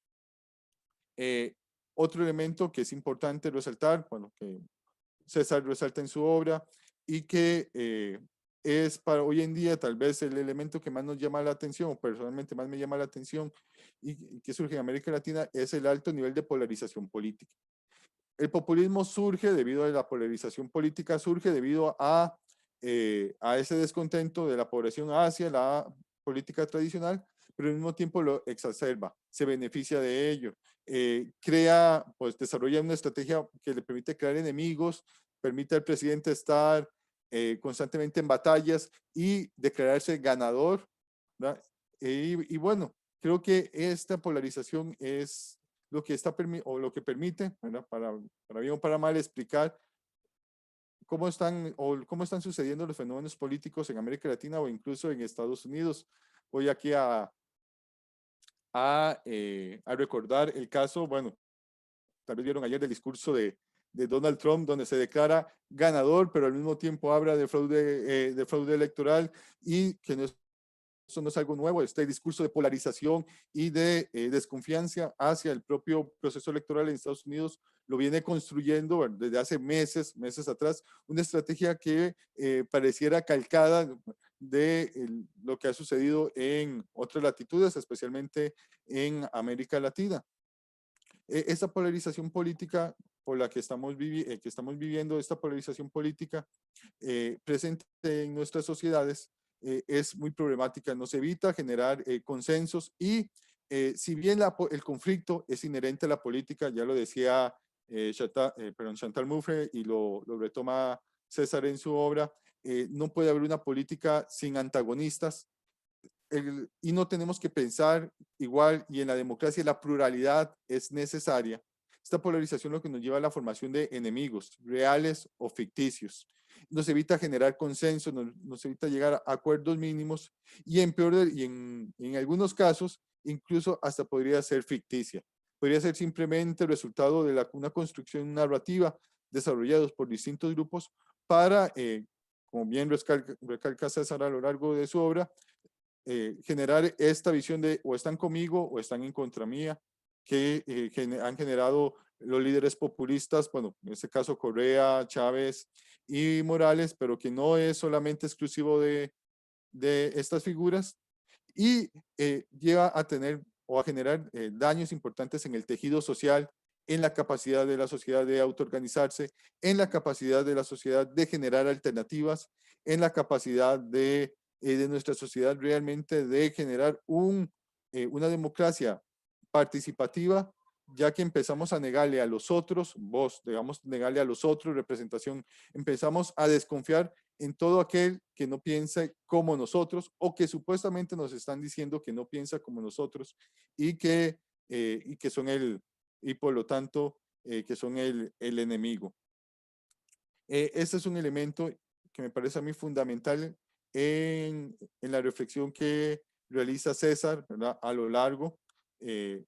Otro elemento que es importante resaltar, bueno, que César resalta en su obra y que es para hoy en día tal vez el elemento que más nos llama la atención, o personalmente más me llama la atención, y que surge en América Latina, es el alto nivel de polarización política. El populismo surge debido a la polarización política, surge debido a ese descontento de la población hacia la política tradicional, pero al mismo tiempo lo exacerba, se beneficia de ello, crea, pues desarrolla una estrategia que le permite crear enemigos, permite al presidente estar constantemente en batallas y declararse ganador, ¿verdad? Y bueno, creo que esta polarización es lo que lo que permite, ¿verdad?, para bien o para mal, explicar cómo están sucediendo los fenómenos políticos en América Latina o incluso en Estados Unidos. Voy aquí a recordar el caso, bueno, tal vez vieron ayer el discurso de Donald Trump, donde se declara ganador, pero al mismo tiempo habla de fraude electoral y que eso no es algo nuevo, este discurso de polarización y de desconfianza hacia el propio proceso electoral en Estados Unidos lo viene construyendo desde hace meses atrás, una estrategia que pareciera calcada de lo que ha sucedido en otras latitudes, especialmente en América Latina. Esta polarización política por la que estamos viviendo, esta polarización política presente en nuestras sociedades, es muy problemática, nos evita generar consensos y si bien el conflicto es inherente a la política, ya lo decía Chantal Mouffe y lo retoma César en su obra, no puede haber una política sin antagonistas y no tenemos que pensar igual, y en la democracia la pluralidad es necesaria. Esta polarización lo que nos lleva a la formación de enemigos, reales o ficticios. Nos evita generar consenso, nos evita llegar a acuerdos mínimos y en algunos casos incluso hasta podría ser ficticia. Podría ser simplemente el resultado de una construcción narrativa desarrollados por distintos grupos para, como bien recalca César a lo largo de su obra, generar esta visión de o están conmigo o están en contra mía, que han generado los líderes populistas, bueno, en este caso Correa, Chávez y Morales, pero que no es solamente exclusivo de estas figuras y lleva a tener o a generar daños importantes en el tejido social, en la capacidad de la sociedad de autoorganizarse, en la capacidad de la sociedad de generar alternativas, en la capacidad de nuestra sociedad realmente de generar una democracia participativa ya que empezamos a negarle a los otros, voz, digamos, negarle a los otros, representación, empezamos a desconfiar en todo aquel que no piensa como nosotros o que supuestamente nos están diciendo que no piensa como nosotros y que son y por lo tanto, que son el enemigo. Este es un elemento que me parece a mí fundamental en la reflexión que realiza César, ¿verdad? A lo largo que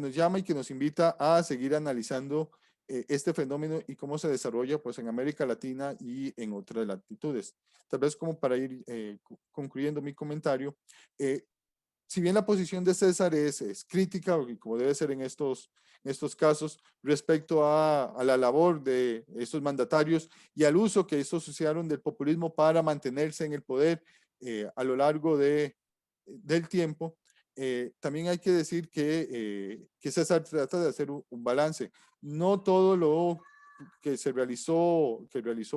nos llama y que nos invita a seguir analizando este fenómeno y cómo se desarrolla pues, en América Latina y en otras latitudes. Tal vez como para ir concluyendo mi comentario, si bien la posición de César es crítica, como debe ser en estos casos, respecto a la labor de estos mandatarios y al uso que estos asociaron del populismo para mantenerse en el poder a lo largo del tiempo, también hay que decir que César trata de hacer un balance. No todo lo que realizó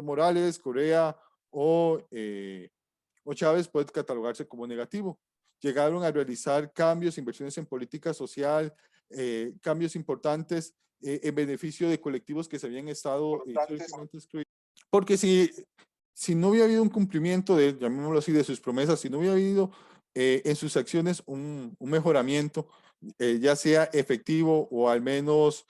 Morales, Correa o Chávez puede catalogarse como negativo. Llegaron a realizar cambios, inversiones en política social, cambios importantes en beneficio de colectivos que se habían estado históricamente excluidos. Porque si no hubiera habido un cumplimiento llamémoslo así, de sus promesas, si no hubiera habido en sus acciones un mejoramiento, ya sea efectivo o al menos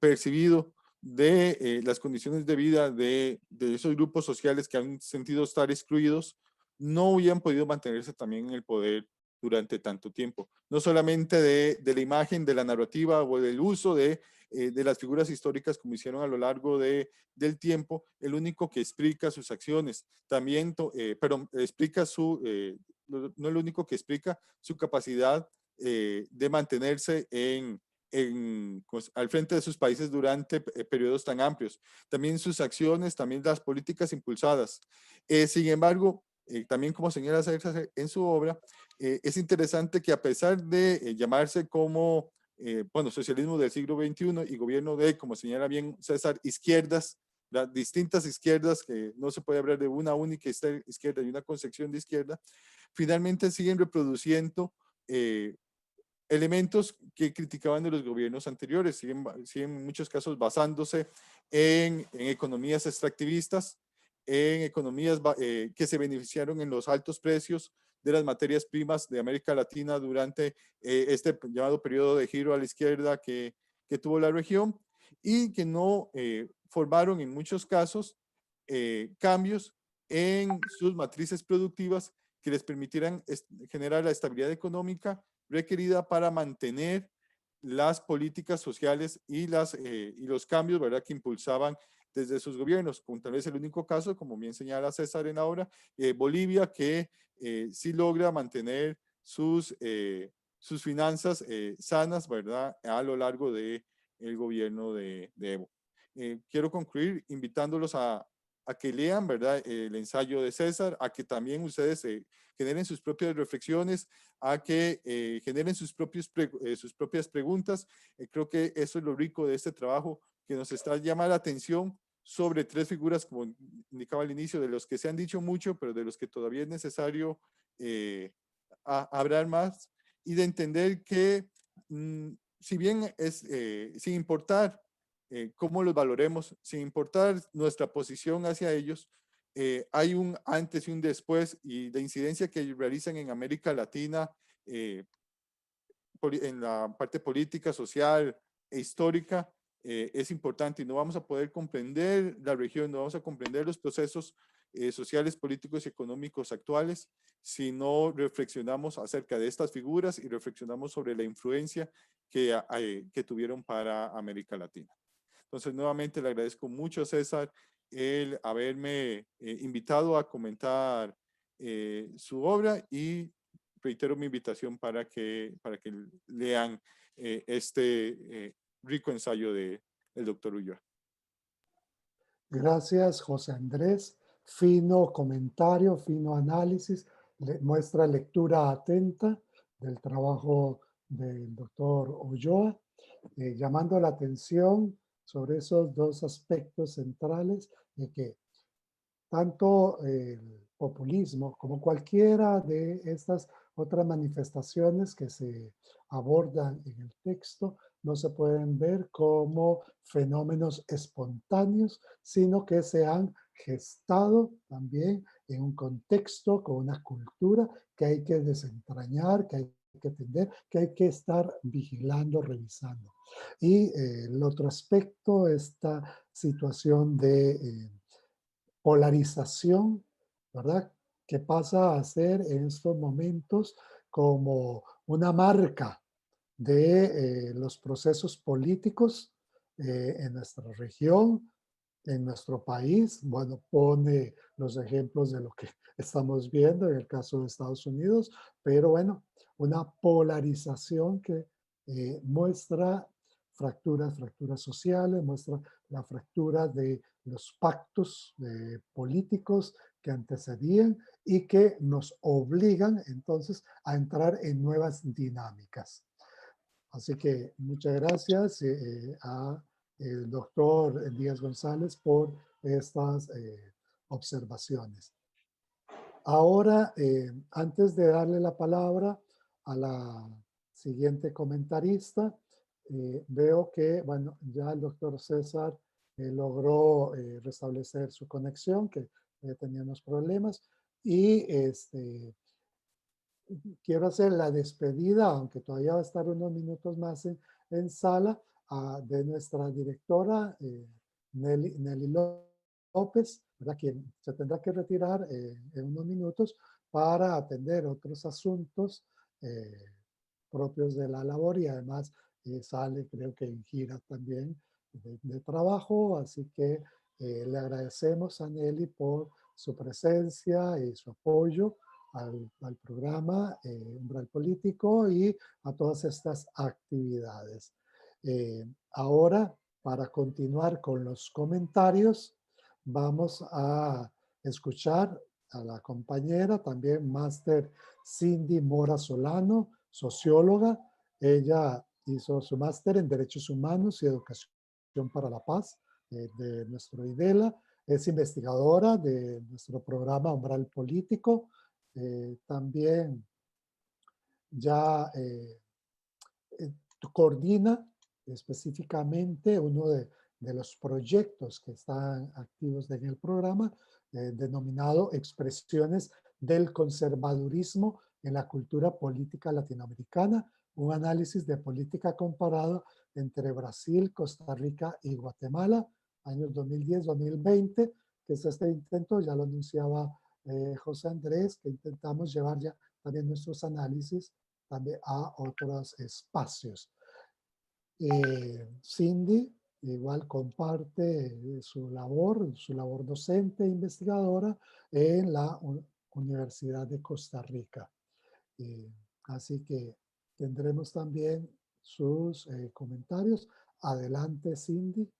percibido de las condiciones de vida de esos grupos sociales que han sentido estar excluidos, no hubieran podido mantenerse también en el poder durante tanto tiempo. No solamente de la imagen, de la narrativa o del uso de las figuras históricas como hicieron a lo largo del tiempo, el único que explica sus acciones, también, pero explica no el único que explica su capacidad de mantenerse al frente de sus países durante periodos tan amplios. También sus acciones, también las políticas impulsadas. Sin embargo, también como señala César en su obra, es interesante que a pesar de llamarse como, socialismo del siglo XXI y gobierno de, como señala bien César, izquierdas, distintas izquierdas, que no se puede hablar de una única izquierda y una concepción de izquierda, finalmente siguen reproduciendo elementos que criticaban de los gobiernos anteriores, siguen en muchos casos basándose en economías extractivistas, en economías que se beneficiaron en los altos precios de las materias primas de América Latina durante este llamado periodo de giro a la izquierda que tuvo la región y que no formaron en muchos casos cambios en sus matrices productivas que les permitieran generar la estabilidad económica requerida para mantener las políticas sociales y los cambios, ¿verdad?, que impulsaban desde sus gobiernos, con tal vez el único caso, como bien señala César en ahora, Bolivia, que sí logra mantener sus finanzas sanas, ¿verdad?, a lo largo del gobierno de Evo. Quiero concluir invitándolos a que lean, ¿verdad?, el ensayo de César, a que también ustedes generen sus propias reflexiones, a que generen sus propias preguntas. Creo que eso es lo rico de este trabajo, que nos está llamando la atención sobre tres figuras, como indicaba al inicio, de los que se han dicho mucho, pero de los que todavía es necesario hablar más, y de entender que si bien es sin importar cómo los valoremos, sin importar nuestra posición hacia ellos, hay un antes y un después, y la incidencia que realizan en América Latina en la parte política, social e histórica es importante, y no vamos a poder comprender la región, no vamos a comprender los procesos sociales, políticos y económicos actuales si no reflexionamos acerca de estas figuras y reflexionamos sobre la influencia que tuvieron para América Latina. Entonces, nuevamente le agradezco mucho a César el haberme invitado a comentar su obra, y reitero mi invitación para que lean este rico ensayo del doctor Ulloa. Gracias, José Andrés. Fino comentario, fino análisis, muestra lectura atenta del trabajo del doctor Ulloa, llamando la atención sobre esos dos aspectos centrales de que tanto el populismo como cualquiera de estas Otras manifestaciones que se abordan en el texto no se pueden ver como fenómenos espontáneos, sino que se han gestado también en un contexto, con una cultura que hay que desentrañar, que hay que entender, que hay que estar vigilando, revisando. Y el otro aspecto, esta situación de polarización, ¿verdad? Que pasa a ser en estos momentos como una marca de los procesos políticos en nuestra región, en nuestro país. Bueno, pone los ejemplos de lo que estamos viendo en el caso de Estados Unidos, pero bueno, una polarización que muestra fracturas sociales, muestra la fractura de los pactos políticos que antecedían y que nos obligan entonces a entrar en nuevas dinámicas. Así que muchas gracias a el doctor Díaz González por estas observaciones. Ahora, antes de darle la palabra a la siguiente comentarista, veo que, bueno, ya el doctor César logró restablecer su conexión, que tenía unos problemas, y quiero hacer la despedida, aunque todavía va a estar unos minutos más en sala, de nuestra directora, Nelly López, ¿verdad? Quien se tendrá que retirar en unos minutos para atender otros asuntos propios de la labor y además sale, creo que en gira también de trabajo, así que le agradecemos a Nelly por su presencia y su apoyo al programa Umbral Político y a todas estas actividades. Ahora, para continuar con los comentarios, vamos a escuchar a la compañera, también máster Cindy Mora Solano, socióloga. Ella hizo su máster en Derechos Humanos y Educación para la Paz de nuestro IDELA. Es investigadora de nuestro programa Umbral Político. También ya coordina específicamente uno de los proyectos que están activos en el programa, denominado Expresiones del Conservadurismo en la Cultura Política Latinoamericana, un análisis de política comparada entre Brasil, Costa Rica y Guatemala, años 2010-2020, que es este intento, ya lo anunciaba José Andrés, que intentamos llevar ya también nuestros análisis también a otros espacios. Cindy igual comparte su labor docente e investigadora en la Universidad de Costa Rica. Así que tendremos también sus comentarios. Adelante, Cindy.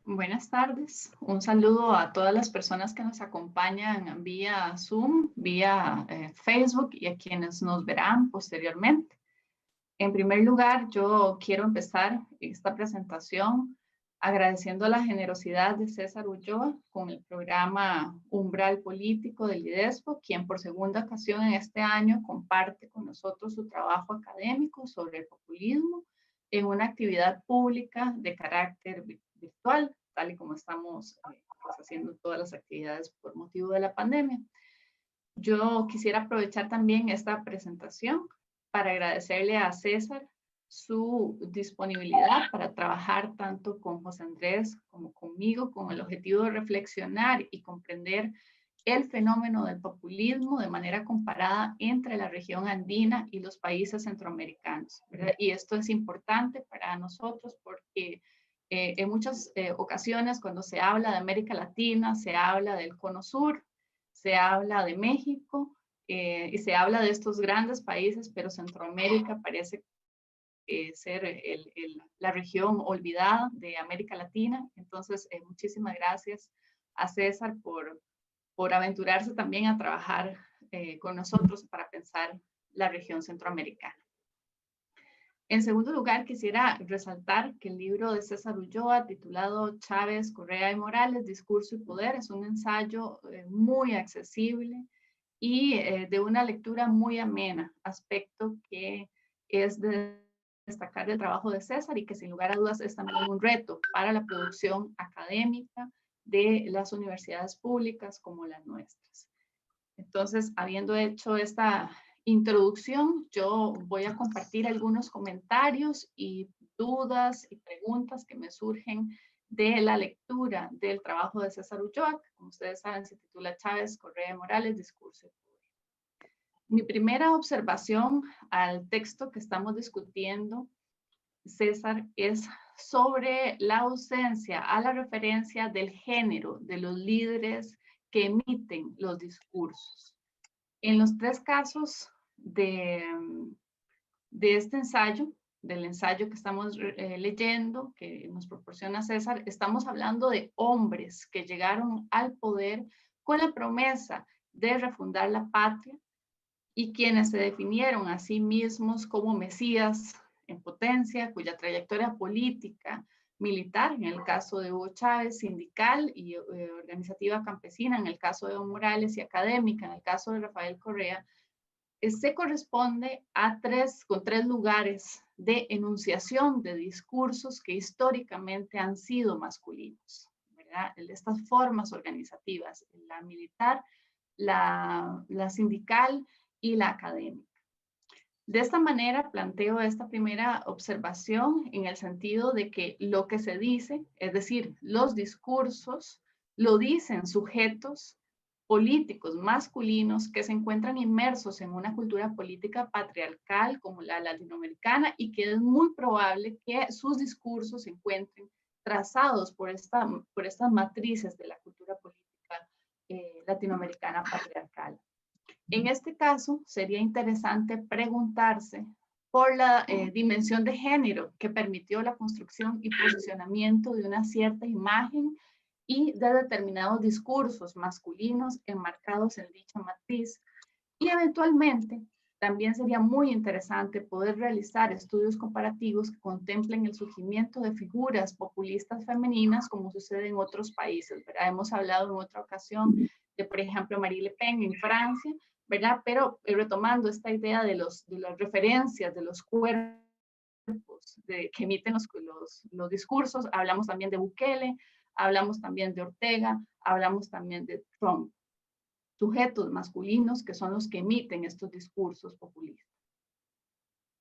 Buenas tardes. Un saludo a todas las personas que nos acompañan vía Zoom, vía Facebook y a quienes nos verán posteriormente. En primer lugar, yo quiero empezar esta presentación agradeciendo la generosidad de César Ulloa con el programa Umbral Político del IDESPO, quien por segunda ocasión en este año comparte con nosotros su trabajo académico sobre el populismo en una actividad pública de carácter virtual, tal y como estamos haciendo todas las actividades por motivo de la pandemia. Yo quisiera aprovechar también esta presentación para agradecerle a César su disponibilidad para trabajar tanto con José Andrés como conmigo con el objetivo de reflexionar y comprender el fenómeno del populismo de manera comparada entre la región andina y los países centroamericanos, ¿verdad? Y esto es importante para nosotros porque en muchas ocasiones cuando se habla de América Latina, se habla del Cono Sur, se habla de México y se habla de estos grandes países, pero Centroamérica parece ser la región olvidada de América Latina. Entonces, muchísimas gracias a César por aventurarse también a trabajar con nosotros para pensar la región centroamericana. En segundo lugar, quisiera resaltar que el libro de César Ulloa, titulado Chávez, Correa y Morales, Discurso y Poder, es un ensayo muy accesible, y de una lectura muy amena, aspecto que es de destacar el trabajo de César y que sin lugar a dudas es también un reto para la producción académica de las universidades públicas como las nuestras. Entonces, habiendo hecho esta introducción, yo voy a compartir algunos comentarios y dudas y preguntas que me surgen de la lectura del trabajo de César Ulloa, que como ustedes saben se titula Chávez, Correa Morales, Discurso y Poder. Mi primera observación al texto que estamos discutiendo, César, es sobre la ausencia a la referencia del género de los líderes que emiten los discursos. En los tres casos de este ensayo, del ensayo que estamos leyendo, que nos proporciona César, estamos hablando de hombres que llegaron al poder con la promesa de refundar la patria y quienes se definieron a sí mismos como mesías en potencia, cuya trayectoria política, militar, en el caso de Hugo Chávez, sindical y organizativa campesina, en el caso de Evo Morales, y académica, en el caso de Rafael Correa, se corresponde a con tres lugares de enunciación de discursos que históricamente han sido masculinos, ¿verdad? Estas formas organizativas, la militar, la sindical y la académica. De esta manera planteo esta primera observación en el sentido de que lo que se dice, es decir, los discursos, lo dicen sujetos políticos masculinos que se encuentran inmersos en una cultura política patriarcal como la latinoamericana y que es muy probable que sus discursos se encuentren trazados por estas matrices de la cultura política latinoamericana patriarcal. En este caso, sería interesante preguntarse por la dimensión de género que permitió la construcción y posicionamiento de una cierta imagen y de determinados discursos masculinos enmarcados en dicha matriz. Y eventualmente, también sería muy interesante poder realizar estudios comparativos que contemplen el surgimiento de figuras populistas femeninas como sucede en otros países, ¿verdad? Hemos hablado en otra ocasión de, por ejemplo, Marie Le Pen en Francia, ¿verdad? Pero retomando esta idea de las referencias, de los cuerpos que emiten los discursos, hablamos también de Bukele, hablamos también de Ortega, hablamos también de Trump, sujetos masculinos que son los que emiten estos discursos populistas.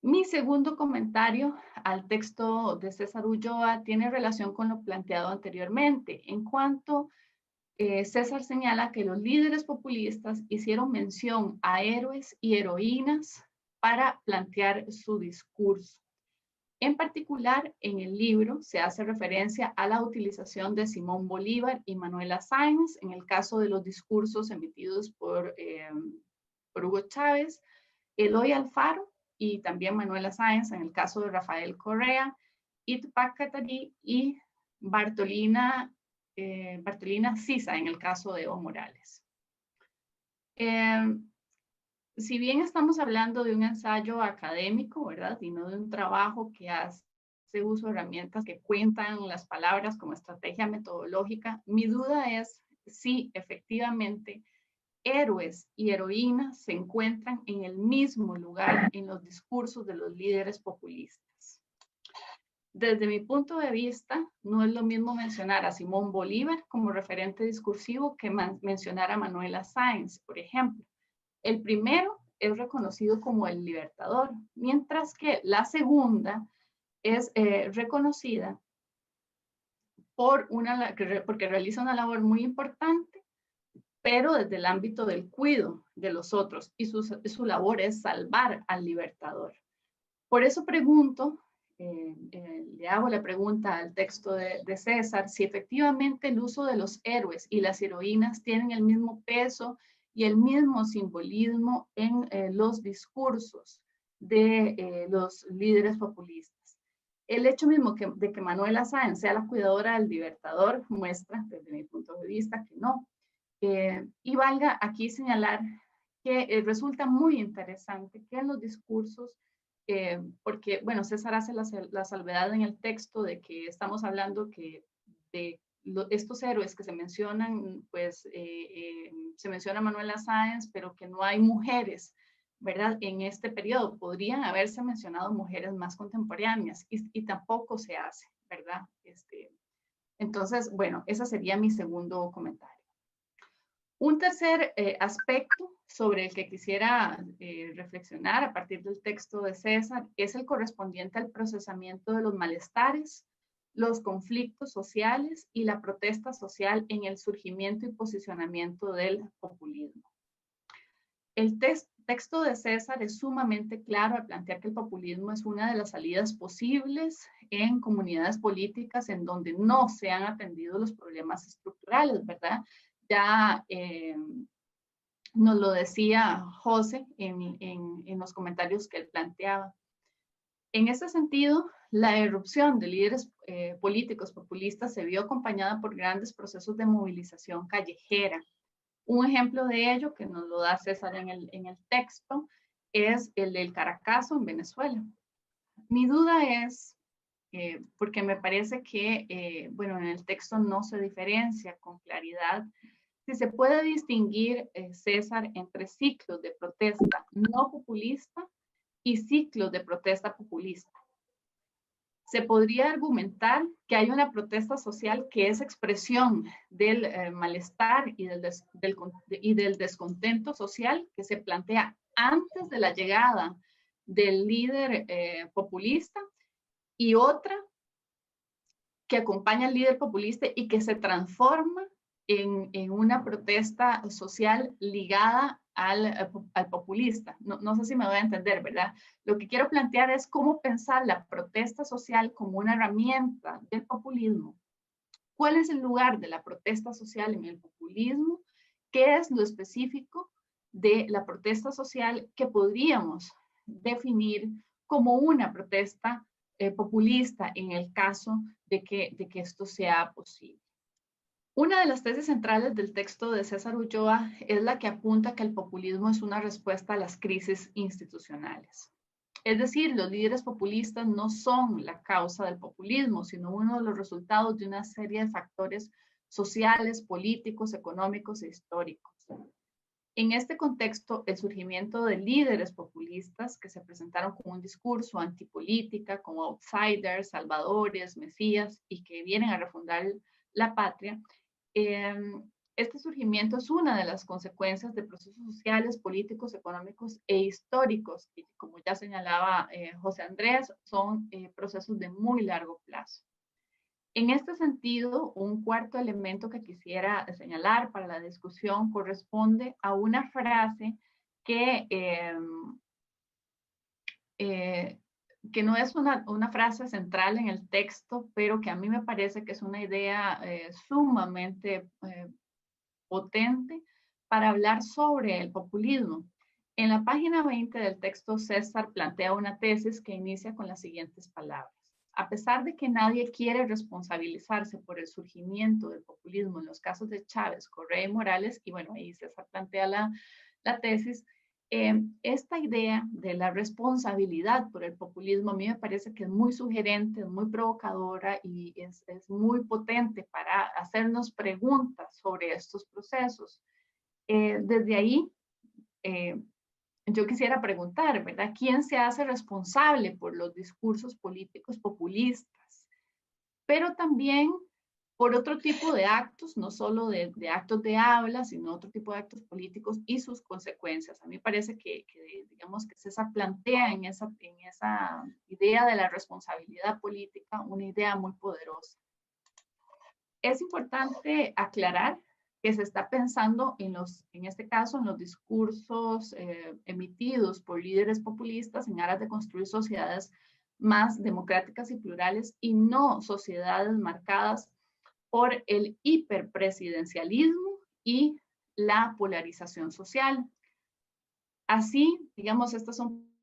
Mi segundo comentario al texto de César Ulloa tiene relación con lo planteado anteriormente, en cuanto César señala que los líderes populistas hicieron mención a héroes y heroínas para plantear su discurso. En particular, en el libro se hace referencia a la utilización de Simón Bolívar y Manuela Sáenz en el caso de los discursos emitidos por Hugo Chávez, Eloy Alfaro y también Manuela Sáenz en el caso de Rafael Correa, y Tupac Katari y Bartolina Sisa en el caso de Evo Morales. Si bien estamos hablando de un ensayo académico, ¿verdad? Y no de un trabajo que hace uso de herramientas que cuentan las palabras como estrategia metodológica, mi duda es si efectivamente héroes y heroínas se encuentran en el mismo lugar en los discursos de los líderes populistas. Desde mi punto de vista, no es lo mismo mencionar a Simón Bolívar como referente discursivo que mencionar a Manuela Sáenz, por ejemplo. El primero es reconocido como el libertador, mientras que la segunda es reconocida porque realiza una labor muy importante, pero desde el ámbito del cuidado de los otros, y su labor es salvar al libertador. Por eso pregunto, le hago la pregunta al texto de César, si efectivamente el uso de los héroes y las heroínas tienen el mismo peso y el mismo simbolismo en los discursos de los líderes populistas. El hecho mismo de que Manuela Sáenz sea la cuidadora del libertador muestra, desde mi punto de vista, que no. Y valga aquí señalar que resulta muy interesante que en los discursos, porque, bueno, César hace la salvedad en el texto de que estamos hablando de estos héroes que se mencionan, pues se menciona Manuela Sáenz, pero que no hay mujeres, ¿verdad? En este periodo podrían haberse mencionado mujeres más contemporáneas y tampoco se hace, ¿verdad? Entonces, bueno, ese sería mi segundo comentario. Un tercer aspecto sobre el que quisiera reflexionar a partir del texto de César es el correspondiente al procesamiento de los malestares, los conflictos sociales y la protesta social en el surgimiento y posicionamiento del populismo. El texto de César es sumamente claro al plantear que el populismo es una de las salidas posibles en comunidades políticas en donde no se han atendido los problemas estructurales, ¿verdad? Ya nos lo decía José en los comentarios que él planteaba. En ese sentido, la irrupción de líderes políticos populistas se vio acompañada por grandes procesos de movilización callejera. Un ejemplo de ello, que nos lo da César en el texto, es el del Caracazo en Venezuela. Mi duda es, porque me parece que, bueno, en el texto no se diferencia con claridad, si se puede distinguir, César, entre ciclos de protesta no populista y ciclos de protesta populista. Se podría argumentar que hay una protesta social que es expresión del malestar y del descontento social que se plantea antes de la llegada del líder populista, y otra que acompaña al líder populista y que se transforma en una protesta social ligada al populista. No sé si me voy a entender, ¿verdad? Lo que quiero plantear es cómo pensar la protesta social como una herramienta del populismo. ¿Cuál es el lugar de la protesta social en el populismo? ¿Qué es lo específico de la protesta social que podríamos definir como una protesta populista en el caso de que esto sea posible? Una de las tesis centrales del texto de César Ulloa es la que apunta que el populismo es una respuesta a las crisis institucionales. Es decir, los líderes populistas no son la causa del populismo, sino uno de los resultados de una serie de factores sociales, políticos, económicos e históricos. En este contexto, el surgimiento de líderes populistas que se presentaron con un discurso antipolítica, como outsiders, salvadores, mesías, y que vienen a refundar la patria, este surgimiento es una de las consecuencias de procesos sociales, políticos, económicos e históricos, que, como ya señalaba José Andrés, son procesos de muy largo plazo. En este sentido, un cuarto elemento que quisiera señalar para la discusión corresponde a una frase que no es una frase central en el texto, pero que a mí me parece que es una idea sumamente potente para hablar sobre el populismo. En la página 20 del texto, César plantea una tesis que inicia con las siguientes palabras. A pesar de que nadie quiere responsabilizarse por el surgimiento del populismo en los casos de Chávez, Correa y Morales, y bueno, ahí César plantea la tesis, esta idea de la responsabilidad por el populismo a mí me parece que es muy sugerente, es muy provocadora y es muy potente para hacernos preguntas sobre estos procesos. Desde ahí, yo quisiera preguntar, ¿verdad? ¿Quién se hace responsable por los discursos políticos populistas? Pero también por otro tipo de actos, no solo de actos de habla, sino otro tipo de actos políticos y sus consecuencias. A mí parece que digamos, que César plantea en esa idea de la responsabilidad política una idea muy poderosa. Es importante aclarar que se está pensando en este caso, en los discursos emitidos por líderes populistas en aras de construir sociedades más democráticas y plurales y no sociedades marcadas por el hiperpresidencialismo y la polarización social. Así, digamos, estas son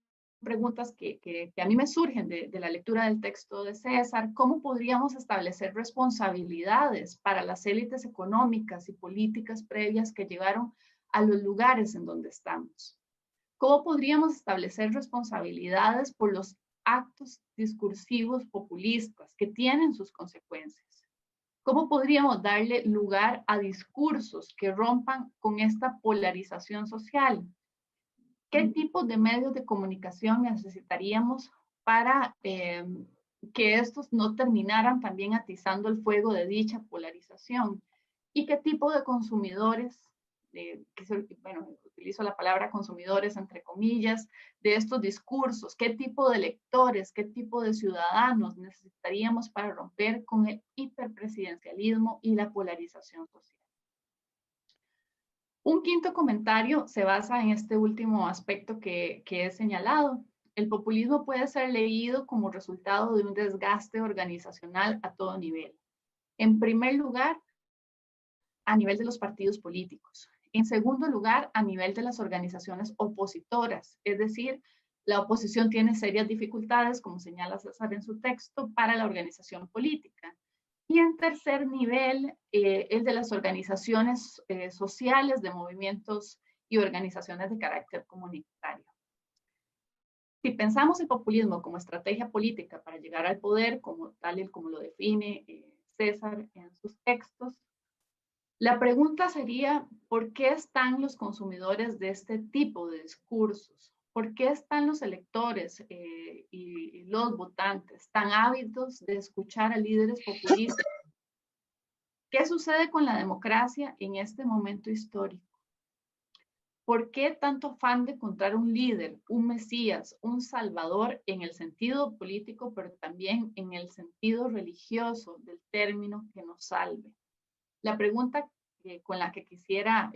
preguntas que a mí me surgen de la lectura del texto de César. ¿Cómo podríamos establecer responsabilidades para las élites económicas y políticas previas que llegaron a los lugares en donde estamos? ¿Cómo podríamos establecer responsabilidades por los actos discursivos populistas que tienen sus consecuencias? ¿Cómo podríamos darle lugar a discursos que rompan con esta polarización social? ¿Qué tipos de medios de comunicación necesitaríamos para que estos no terminaran también atizando el fuego de dicha polarización? ¿Y qué tipo de consumidores, bueno, utilizo la palabra consumidores entre comillas, de estos discursos? ¿Qué tipo de lectores, qué tipo de ciudadanos necesitaríamos para romper con el hiperpresidencialismo y la polarización social? Un quinto comentario se basa en este último aspecto que he señalado. El populismo puede ser leído como resultado de un desgaste organizacional a todo nivel. En primer lugar, a nivel de los partidos políticos. En segundo lugar, a nivel de las organizaciones opositoras. Es decir, la oposición tiene serias dificultades, como señala César en su texto, para la organización política. Y en tercer nivel, el de las organizaciones sociales, de movimientos y organizaciones de carácter comunitario. Si pensamos el populismo como estrategia política para llegar al poder, como tal y como lo define César en sus textos, la pregunta sería, ¿por qué están los consumidores de este tipo de discursos? ¿Por qué están los electores y los votantes tan ávidos de escuchar a líderes populistas? ¿Qué sucede con la democracia en este momento histórico? ¿Por qué tanto afán de encontrar un líder, un mesías, un salvador en el sentido político, pero también en el sentido religioso del término que nos salve? La pregunta con la que quisiera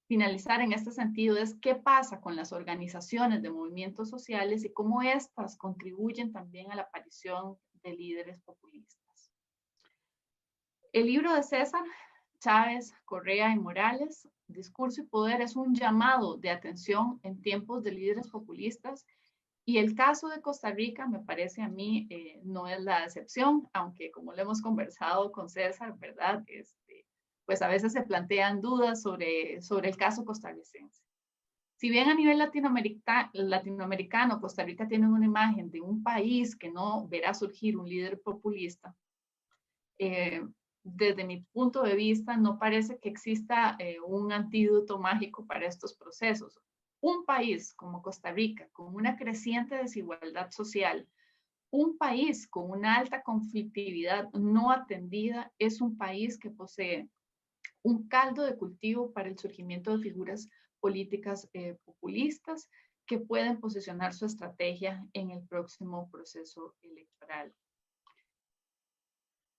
finalizar en este sentido es ¿qué pasa con las organizaciones de movimientos sociales y cómo éstas contribuyen también a la aparición de líderes populistas? El libro de César Chávez, Correa y Morales, Discurso y Poder, es un llamado de atención en tiempos de líderes populistas, y el caso de Costa Rica, me parece a mí, no es la excepción, aunque como lo hemos conversado con César, ¿verdad? Pues a veces se plantean dudas sobre el caso costarricense. Si bien a nivel latinoamericano, Costa Rica tiene una imagen de un país que no verá surgir un líder populista, desde mi punto de vista, no parece que exista un antídoto mágico para estos procesos. Un país como Costa Rica, con una creciente desigualdad social, un país con una alta conflictividad no atendida, es un país que posee un caldo de cultivo para el surgimiento de figuras políticas populistas que pueden posicionar su estrategia en el próximo proceso electoral.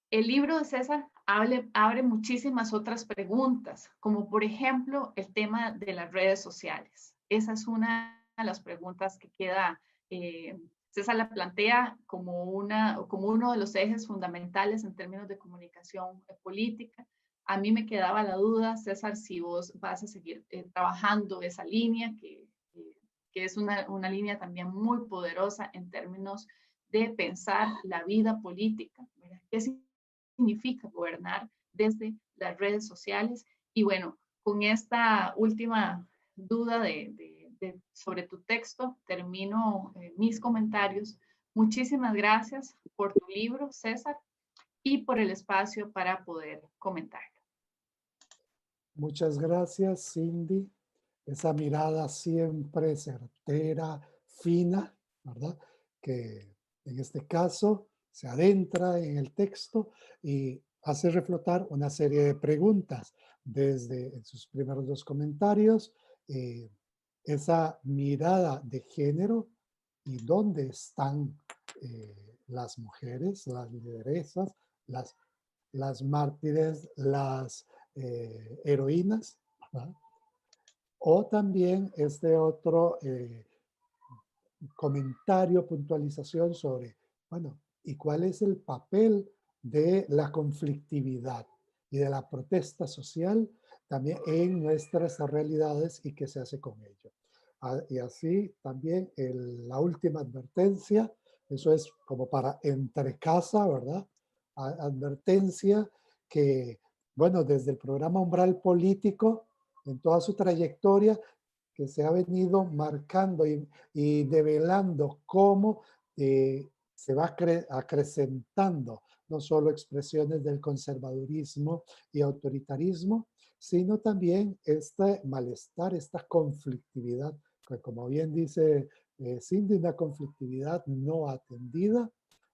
El libro de César abre muchísimas otras preguntas, como por ejemplo el tema de las redes sociales. Esa es una de las preguntas que queda, César la plantea como uno de los ejes fundamentales en términos de comunicación política. A mí me quedaba la duda, César, si vos vas a seguir trabajando esa línea, que es una línea también muy poderosa en términos de pensar la vida política, ¿verdad? ¿Qué significa gobernar desde las redes sociales? Y bueno, con esta última duda sobre tu texto, termino mis comentarios. Muchísimas gracias por tu libro, César, y por el espacio para poder comentar. Muchas gracias, Cindy. Esa mirada siempre certera, fina, ¿verdad? Que en este caso se adentra en el texto y hace reflotar una serie de preguntas desde sus primeros dos comentarios, esa mirada de género y dónde están las mujeres, las lideresas, las mártires, las heroínas, ¿verdad? O también este otro comentario, puntualización sobre, bueno, ¿y cuál es el papel de la conflictividad y de la protesta social también en nuestras realidades y qué se hace con ello? Y así también la última advertencia, eso es como para entre casa, ¿verdad? Advertencia que, bueno, desde el programa Umbral Político, en toda su trayectoria, que se ha venido marcando y develando cómo se va acrecentando no solo expresiones del conservadurismo y autoritarismo, sino también este malestar, esta conflictividad, que como bien dice Cindy, una conflictividad no atendida,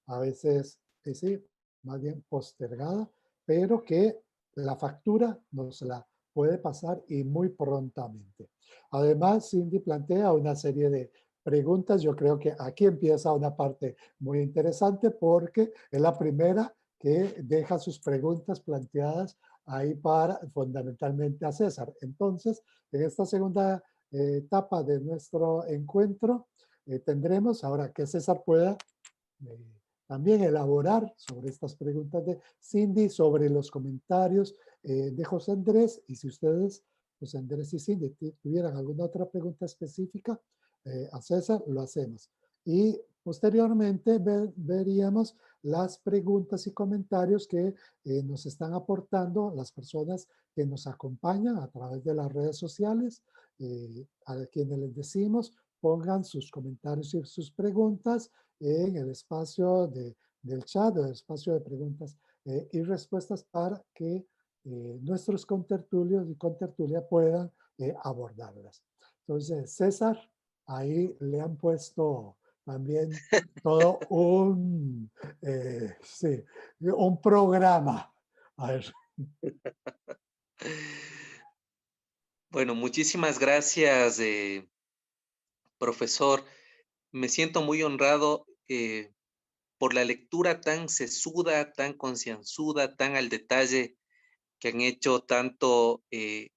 a veces, sí, más bien postergada, pero que la factura nos la puede pasar y muy prontamente. Además, Cindy plantea una serie de preguntas. Yo creo que aquí empieza una parte muy interesante porque es la primera que deja sus preguntas planteadas ahí para fundamentalmente a César. Entonces, en esta segunda etapa de nuestro encuentro, tendremos ahora que César pueda también elaborar sobre estas preguntas de Cindy, sobre los comentarios de José Andrés, y si ustedes, José Andrés y Cindy, tuvieran alguna otra pregunta específica a César, lo hacemos. Y posteriormente veríamos las preguntas y comentarios que nos están aportando las personas que nos acompañan a través de las redes sociales, a quienes les decimos pongan sus comentarios y sus preguntas en el espacio del chat, el espacio de preguntas y respuestas para que nuestros contertulios y contertulia puedan abordarlas. Entonces, César, ahí le han puesto también todo sí, un programa. A ver. Bueno, muchísimas gracias, profesor. Me siento muy honrado por la lectura tan sesuda, tan concienzuda, tan al detalle que han hecho tanto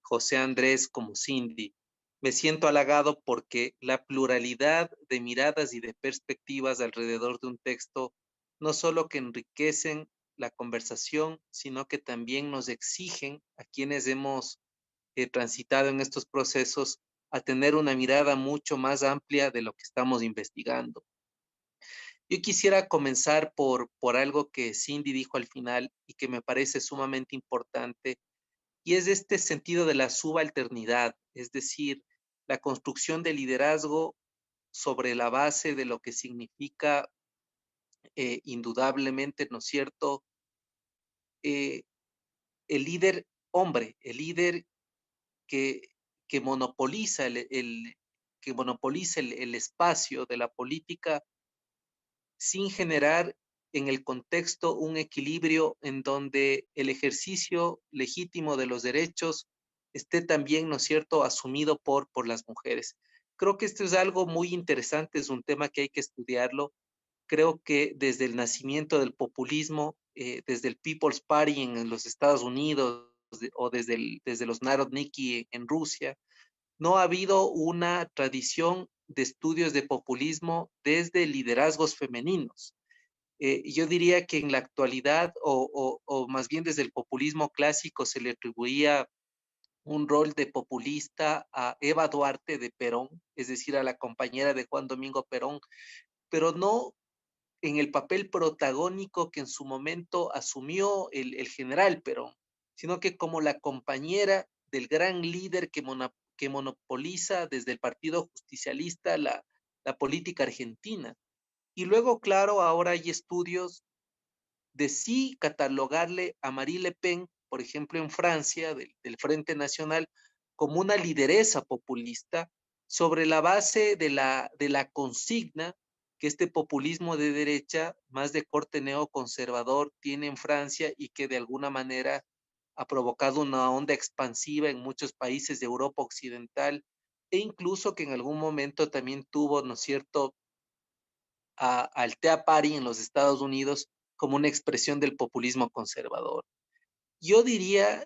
José Andrés como Cindy. Me siento halagado porque la pluralidad de miradas y de perspectivas alrededor de un texto no solo que enriquecen la conversación, sino que también nos exigen a quienes hemos transitado en estos procesos a tener una mirada mucho más amplia de lo que estamos investigando. Yo quisiera comenzar por algo que Cindy dijo al final y que me parece sumamente importante, y es este sentido de la subalternidad, es decir, la construcción de liderazgo sobre la base de lo que significa indudablemente, ¿no es cierto?, el líder hombre, el líder que, que monopoliza que monopoliza el espacio de la política sin generar en el contexto un equilibrio en donde el ejercicio legítimo de los derechos esté también, ¿no es cierto?, asumido por las mujeres. Creo que esto es algo muy interesante, es un tema que hay que estudiarlo. Creo que desde el nacimiento del populismo, desde el People's Party en los Estados Unidos o desde los Narodniki en Rusia, no ha habido una tradición de estudios de populismo desde liderazgos femeninos. Yo diría que en la actualidad, o más bien desde el populismo clásico, se le atribuía un rol de populista a Eva Duarte de Perón, es decir, a la compañera de Juan Domingo Perón, pero no en el papel protagónico que en su momento asumió el general Perón, sino que como la compañera del gran líder que monopoliza desde el Partido Justicialista la política argentina. Y luego, claro, ahora hay estudios de sí catalogarle a Marie Le Pen, por ejemplo, en Francia, del Frente Nacional, como una lideresa populista sobre la base de la consigna que este populismo de derecha, más de corte neoconservador, tiene en Francia y que de alguna manera ha provocado una onda expansiva en muchos países de Europa Occidental e incluso que en algún momento también tuvo, ¿no es cierto?, al Tea Party en los Estados Unidos como una expresión del populismo conservador. Yo diría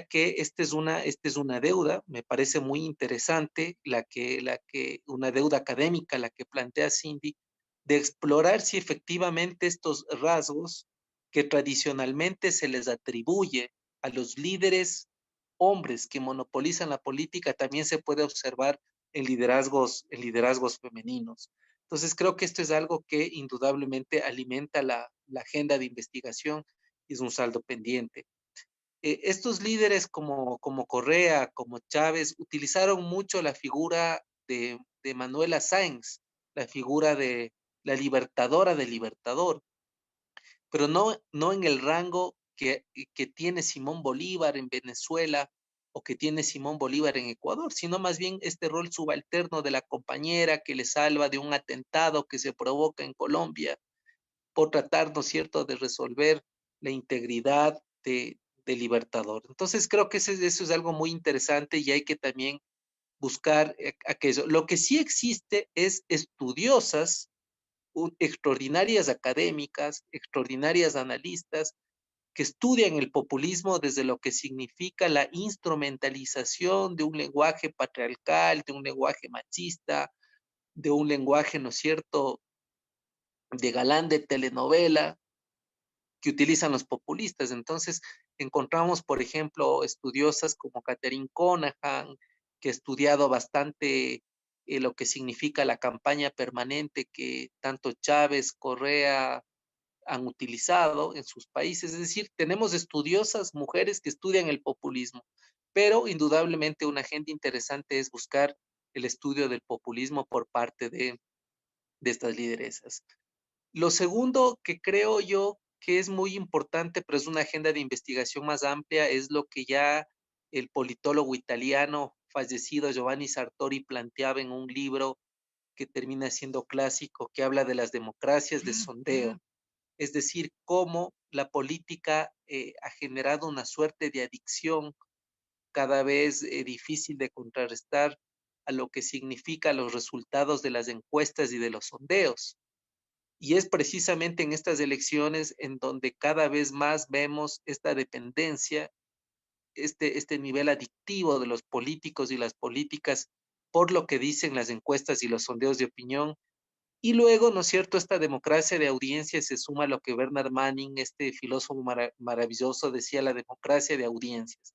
que esta es una deuda, me parece muy interesante una deuda académica, la que plantea Cindy, de explorar si efectivamente estos rasgos que tradicionalmente se les atribuye a los líderes hombres que monopolizan la política también se puede observar en liderazgos femeninos. Entonces creo que esto es algo que indudablemente alimenta la agenda de investigación y es un saldo pendiente. Estos líderes como Correa, como Chávez, utilizaron mucho la figura de Manuela Sáenz, la figura de la libertadora del libertador, pero no en el rango que tiene Simón Bolívar en Venezuela o que tiene Simón Bolívar en Ecuador, sino más bien este rol subalterno de la compañera que le salva de un atentado que se provoca en Colombia por tratar, ¿no es cierto?, de resolver la integridad de Libertador. Entonces creo que eso es algo muy interesante y hay que también buscar aquello. Lo que sí existe es estudiosas, extraordinarias académicas, extraordinarias analistas, que estudian el populismo desde lo que significa la instrumentalización de un lenguaje patriarcal, de un lenguaje machista, de un lenguaje, ¿no es cierto?, de galán de telenovela, que utilizan los populistas. Entonces, encontramos, por ejemplo, estudiosas como Catherine Conahan, que ha estudiado bastante lo que significa la campaña permanente que tanto Chávez, Correa han utilizado en sus países. Es decir, tenemos estudiosas mujeres que estudian el populismo, pero indudablemente una agenda interesante es buscar el estudio del populismo por parte de estas lideresas. Lo segundo que creo yo que es muy importante, pero es una agenda de investigación más amplia, es lo que ya el politólogo italiano fallecido Giovanni Sartori planteaba en un libro que termina siendo clásico, que habla de las democracias de sondeo. Es decir, cómo la política ha generado una suerte de adicción cada vez difícil de contrarrestar a lo que significa los resultados de las encuestas y de los sondeos. Y es precisamente en estas elecciones en donde cada vez más vemos esta dependencia, este nivel adictivo de los políticos y las políticas por lo que dicen las encuestas y los sondeos de opinión. Y luego, ¿no es cierto?, esta democracia de audiencia se suma a lo que Bernard Manning, este filósofo maravilloso, decía, la democracia de audiencias.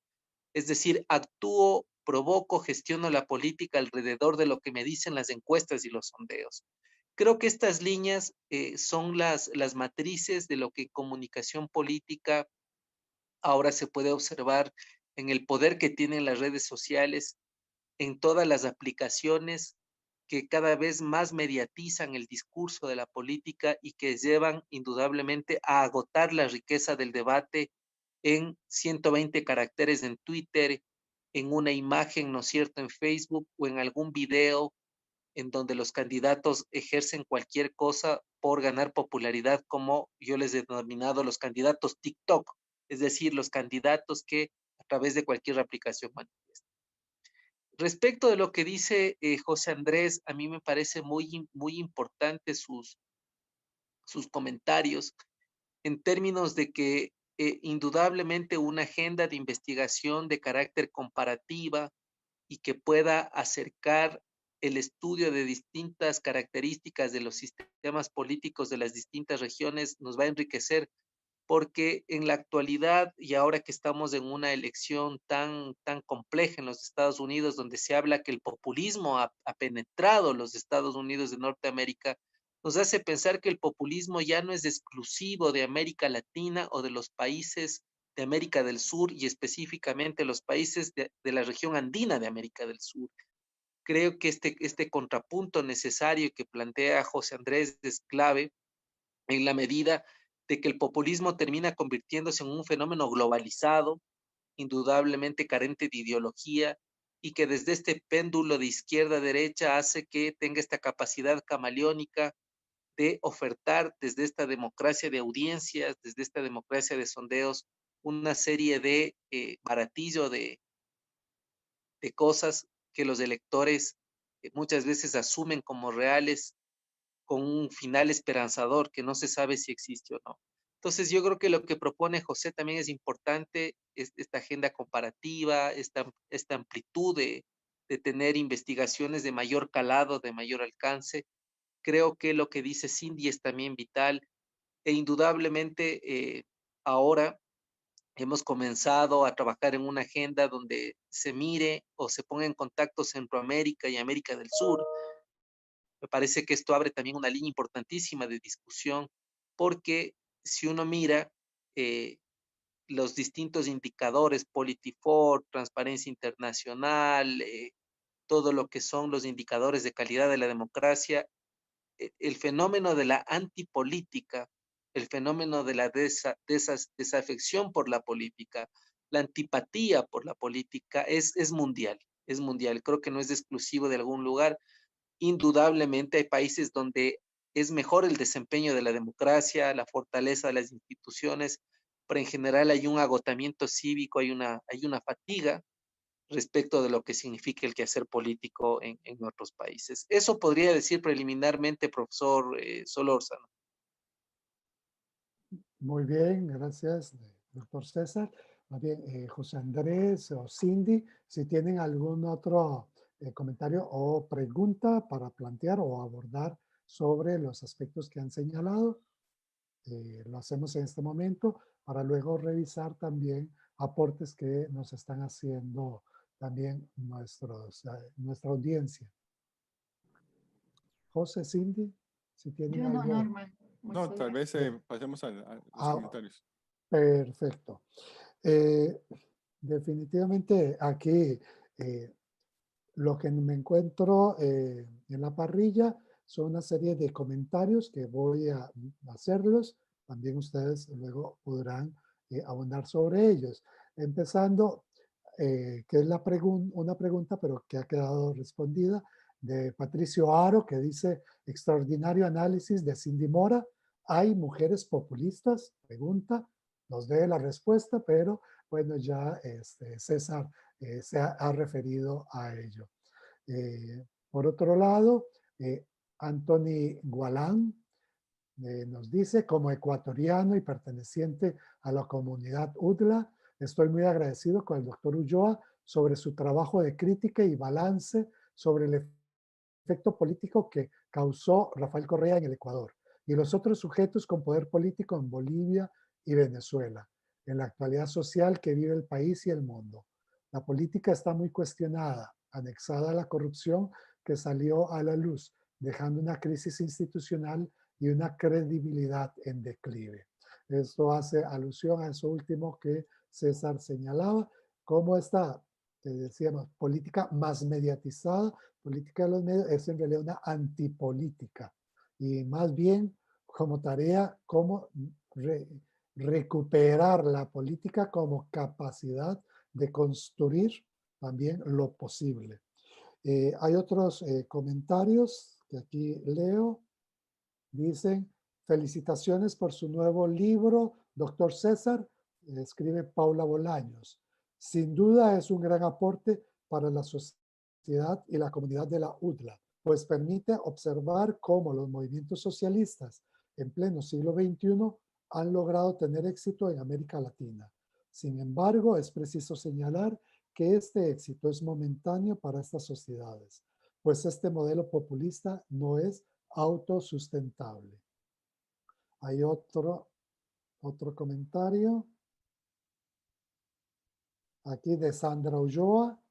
Es decir, actúo, provoco, gestiono la política alrededor de lo que me dicen las encuestas y los sondeos. Creo que estas líneas son las matrices de lo que en comunicación política ahora se puede observar en el poder que tienen las redes sociales, en todas las aplicaciones que cada vez más mediatizan el discurso de la política y que llevan indudablemente a agotar la riqueza del debate en 120 caracteres en Twitter, en una imagen, ¿no es cierto?, en Facebook o en algún video en donde los candidatos ejercen cualquier cosa por ganar popularidad, como yo les he denominado los candidatos TikTok, es decir, los candidatos que a través de cualquier aplicación manifiestan. Respecto de lo que dice José Andrés, a mí me parece muy importante sus comentarios en términos de que indudablemente una agenda de investigación de carácter comparativa y que pueda acercar el estudio de distintas características de los sistemas políticos de las distintas regiones nos va a enriquecer, porque en la actualidad y ahora que estamos en una elección tan compleja en los Estados Unidos, donde se habla que el populismo ha penetrado los Estados Unidos de Norteamérica, nos hace pensar que el populismo ya no es exclusivo de América Latina o de los países de América del Sur y específicamente los países de la región andina de América del Sur. Creo que este contrapunto necesario que plantea José Andrés es clave en la medida de que el populismo termina convirtiéndose en un fenómeno globalizado, indudablemente carente de ideología, y que desde este péndulo de izquierda a derecha hace que tenga esta capacidad camaleónica de ofertar desde esta democracia de audiencias, desde esta democracia de sondeos, una serie de baratillo de cosas que los electores muchas veces asumen como reales con un final esperanzador que no se sabe si existe o no. Entonces yo creo que lo que propone José también es importante, esta agenda comparativa, esta amplitud de tener investigaciones de mayor calado, de mayor alcance. Creo que lo que dice Cindy es también vital e indudablemente ahora hemos comenzado a trabajar en una agenda donde se mire o se ponga en contacto Centroamérica y América del Sur. Me parece que esto abre también una línea importantísima de discusión, porque si uno mira los distintos indicadores, Polity4, Transparencia Internacional, todo lo que son los indicadores de calidad de la democracia, el fenómeno de la antipolítica, el fenómeno de la desafección por la política, la antipatía por la política es mundial, es mundial. Creo que no es exclusivo de algún lugar. Indudablemente hay países donde es mejor el desempeño de la democracia, la fortaleza de las instituciones, pero en general hay un agotamiento cívico, hay una fatiga respecto de lo que significa el quehacer político en otros países. Eso podría decir preliminarmente, profesor Solórzano. Muy bien, gracias, doctor César. Más bien, José Andrés o Cindy, si tienen algún otro comentario o pregunta para plantear o abordar sobre los aspectos que han señalado, lo hacemos en este momento para luego revisar también aportes que nos están haciendo también nuestra audiencia. José, Cindy, si tienen Yo no, algo. Norman. No, Muchas tal gracias. vez pasemos a los comentarios. Perfecto. Definitivamente aquí lo que me encuentro en la parrilla son una serie de comentarios que voy a hacerlos. También ustedes luego podrán abundar sobre ellos. Empezando, que es una pregunta, pero que ha quedado respondida, de Patricio Aro, que dice, extraordinario análisis de Cindy Mora. ¿Hay mujeres populistas? Pregunta. Nos dé la respuesta, pero bueno, ya César se ha referido a ello. Por otro lado, Anthony Gualán nos dice, como ecuatoriano y perteneciente a la comunidad UDLA, estoy muy agradecido con el doctor Ulloa sobre su trabajo de crítica y balance sobre el efecto político que causó Rafael Correa en el Ecuador y los otros sujetos con poder político en Bolivia y Venezuela, en la actualidad social que vive el país y el mundo. La política está muy cuestionada, anexada a la corrupción que salió a la luz, dejando una crisis institucional y una credibilidad en declive. Esto hace alusión a eso último que César señalaba, cómo esta, decíamos, política más mediatizada, política de los medios, es en realidad una antipolítica. Y más bien, como tarea, cómo recuperar la política como capacidad de construir también lo posible. Hay otros comentarios que aquí leo. Dicen, felicitaciones por su nuevo libro, doctor César, escribe Paula Bolaños. Sin duda es un gran aporte para la sociedad y la comunidad de la UDLA, pues permite observar cómo los movimientos socialistas en pleno siglo XXI han logrado tener éxito en América Latina. Sin embargo, es preciso señalar que este éxito es momentáneo para estas sociedades, pues este modelo populista no es autosustentable. Hay otro comentario aquí de Sandra Ulloa.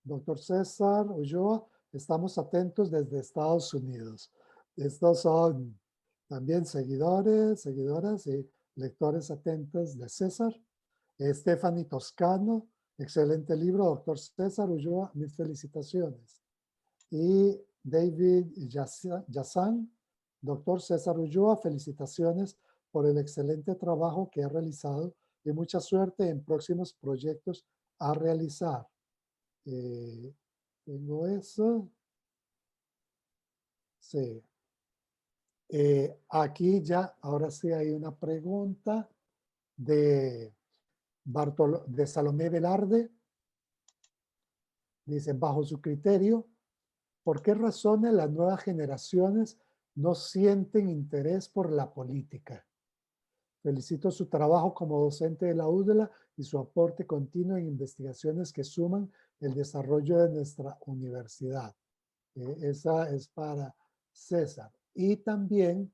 Doctor César Ulloa, estamos atentos desde Estados Unidos. Estos son también seguidoras y lectores atentos de César. Stephanie Toscano, excelente libro, doctor César Ulloa, mis felicitaciones. Y David Yazan, doctor César Ulloa, felicitaciones por el excelente trabajo que ha realizado y mucha suerte en próximos proyectos a realizar. Tengo eso. Sí. Aquí ya, ahora sí hay una pregunta de Salomé Velarde. Dice, bajo su criterio, ¿por qué razones las nuevas generaciones no sienten interés por la política? Felicito su trabajo como docente de la UDLA y su aporte continuo en investigaciones que suman el desarrollo de nuestra universidad. Esa es para César. Y también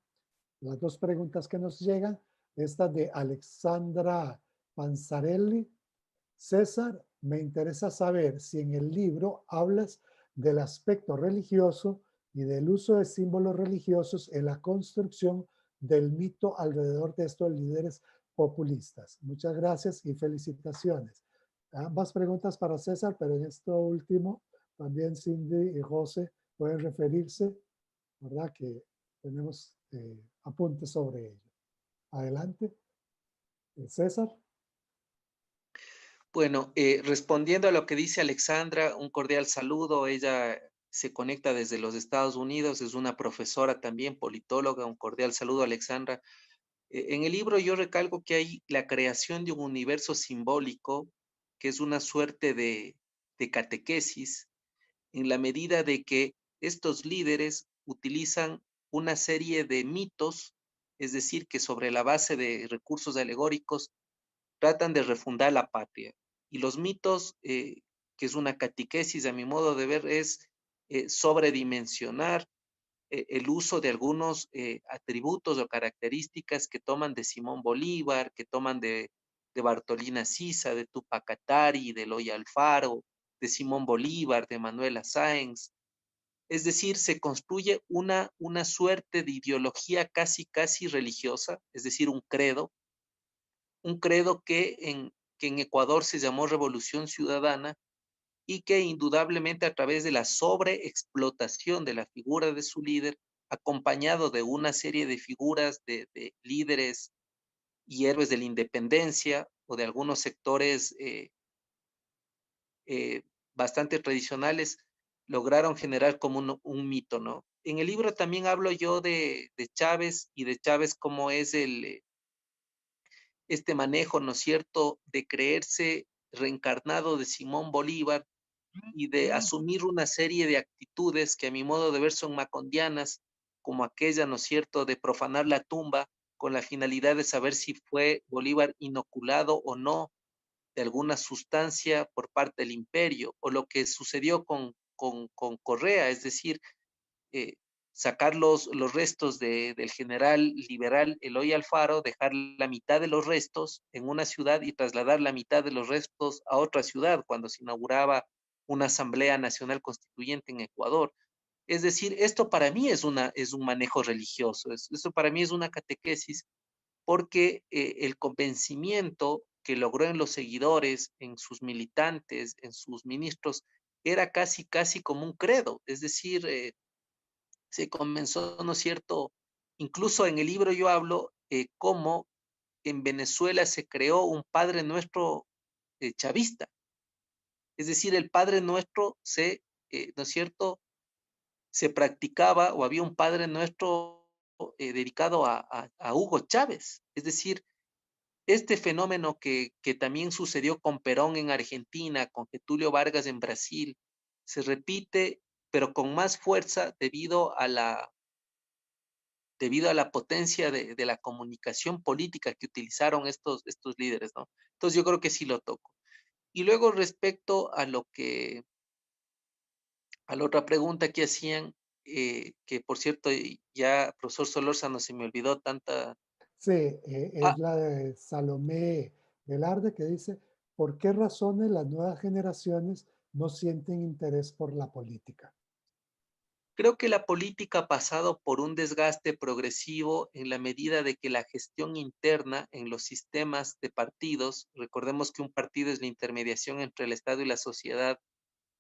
las dos preguntas que nos llegan, esta de Alexandra Panzarelli. César, me interesa saber si en el libro hablas del aspecto religioso y del uso de símbolos religiosos en la construcción del mito alrededor de estos líderes populistas. Muchas gracias y felicitaciones. Ambas preguntas para César, pero en esto último también Cindy y José pueden referirse. ¿verdad? Que tenemos apuntes sobre ello. Adelante, César. Bueno, respondiendo a lo que dice Alexandra, un cordial saludo. Ella se conecta desde los Estados Unidos, es una profesora también, politóloga. Un cordial saludo, Alexandra. En el libro yo recalco que hay la creación de un universo simbólico, que es una suerte de catequesis, en la medida de que estos líderes utilizan una serie de mitos, es decir, que sobre la base de recursos alegóricos tratan de refundar la patria. Y los mitos, que es una catequesis a mi modo de ver, es sobredimensionar el uso de algunos atributos o características que toman de Simón Bolívar, que toman de Bartolina Sisa, de Tupac Katari, de Eloy Alfaro, de Simón Bolívar, de Manuela Sáenz. Es decir, se construye una suerte de ideología casi religiosa, es decir, un credo que en Ecuador se llamó Revolución Ciudadana y que indudablemente a través de la sobreexplotación de la figura de su líder, acompañado de una serie de figuras de líderes y héroes de la independencia o de algunos sectores bastante tradicionales, lograron generar como un mito, ¿no? En el libro también hablo yo de Chávez y de Chávez como es este manejo, ¿no es cierto?, de creerse reencarnado de Simón Bolívar y de asumir una serie de actitudes que a mi modo de ver son macondianas, como aquella, ¿no es cierto?, de profanar la tumba con la finalidad de saber si fue Bolívar inoculado o no de alguna sustancia por parte del imperio, o lo que sucedió con Correa, es decir, eh, sacar los restos del general liberal Eloy Alfaro, dejar la mitad de los restos en una ciudad y trasladar la mitad de los restos a otra ciudad cuando se inauguraba una Asamblea Nacional Constituyente en Ecuador. Es decir, esto para mí es un manejo religioso, esto para mí es una catequesis, porque el convencimiento que logró en los seguidores, en sus militantes, en sus ministros, era casi como un credo, es decir, se comenzó, ¿no es cierto? Incluso en el libro yo hablo cómo en Venezuela se creó un Padre Nuestro chavista. Es decir, el Padre Nuestro ¿no es cierto? Se practicaba o había un Padre Nuestro dedicado a Hugo Chávez. Es decir, este fenómeno que también sucedió con Perón en Argentina, con Getúlio Vargas en Brasil, se repite, pero con más fuerza debido a la potencia de la comunicación política que utilizaron estos líderes, ¿no? Entonces yo creo que sí lo toco. Y luego respecto a la otra pregunta que hacían, que por cierto, ya, profesor Solórzano, se me olvidó tanta... Sí, Ah, es la de Salomé Velarde que dice, ¿por qué razones las nuevas generaciones no sienten interés por la política? creo que la política ha pasado por un desgaste progresivo en la medida de que la gestión interna en los sistemas de partidos, recordemos que un partido es la intermediación entre el Estado y la sociedad,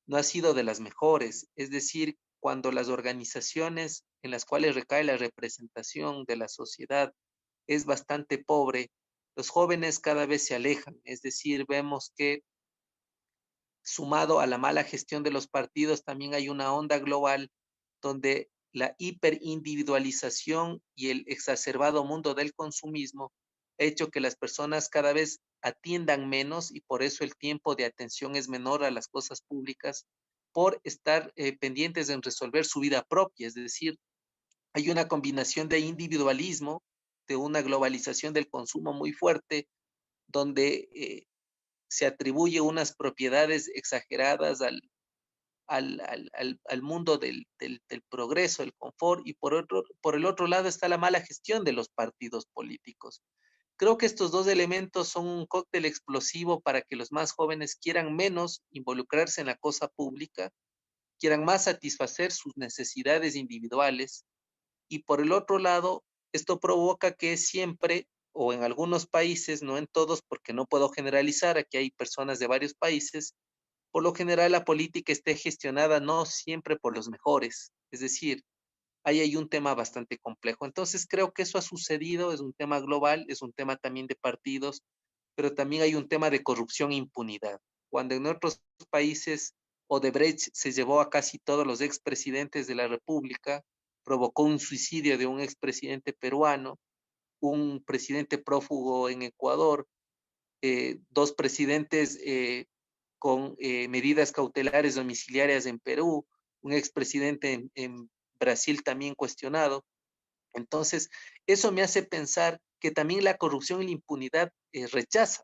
no ha sido de las mejores. Es decir, cuando las organizaciones en las cuales recae la representación de la sociedad es bastante pobre, los jóvenes cada vez se alejan. Es decir, vemos que sumado a la mala gestión de los partidos, también hay una onda global donde la hiperindividualización y el exacerbado mundo del consumismo ha hecho que las personas cada vez atiendan menos y por eso el tiempo de atención es menor a las cosas públicas por estar pendientes en resolver su vida propia. Es decir, hay una combinación de individualismo, de una globalización del consumo muy fuerte, donde se atribuye unas propiedades exageradas al mundo del progreso, el confort, y por el otro lado está la mala gestión de los partidos políticos. Creo que estos dos elementos son un cóctel explosivo para que los más jóvenes quieran menos involucrarse en la cosa pública, quieran más satisfacer sus necesidades individuales, y por el otro lado, esto provoca que siempre, o en algunos países, no en todos, porque no puedo generalizar, aquí hay personas de varios países, por lo general la política esté gestionada no siempre por los mejores. Es decir, ahí hay un tema bastante complejo. Entonces creo que eso ha sucedido, es un tema global, es un tema también de partidos, pero también hay un tema de corrupción e impunidad. Cuando en otros países Odebrecht se llevó a casi todos los expresidentes de la República, provocó un suicidio de un expresidente peruano, un presidente prófugo en Ecuador, dos presidentes con medidas cautelares domiciliarias en Perú, un expresidente en Brasil también cuestionado. Entonces, eso me hace pensar que también la corrupción y la impunidad rechaza,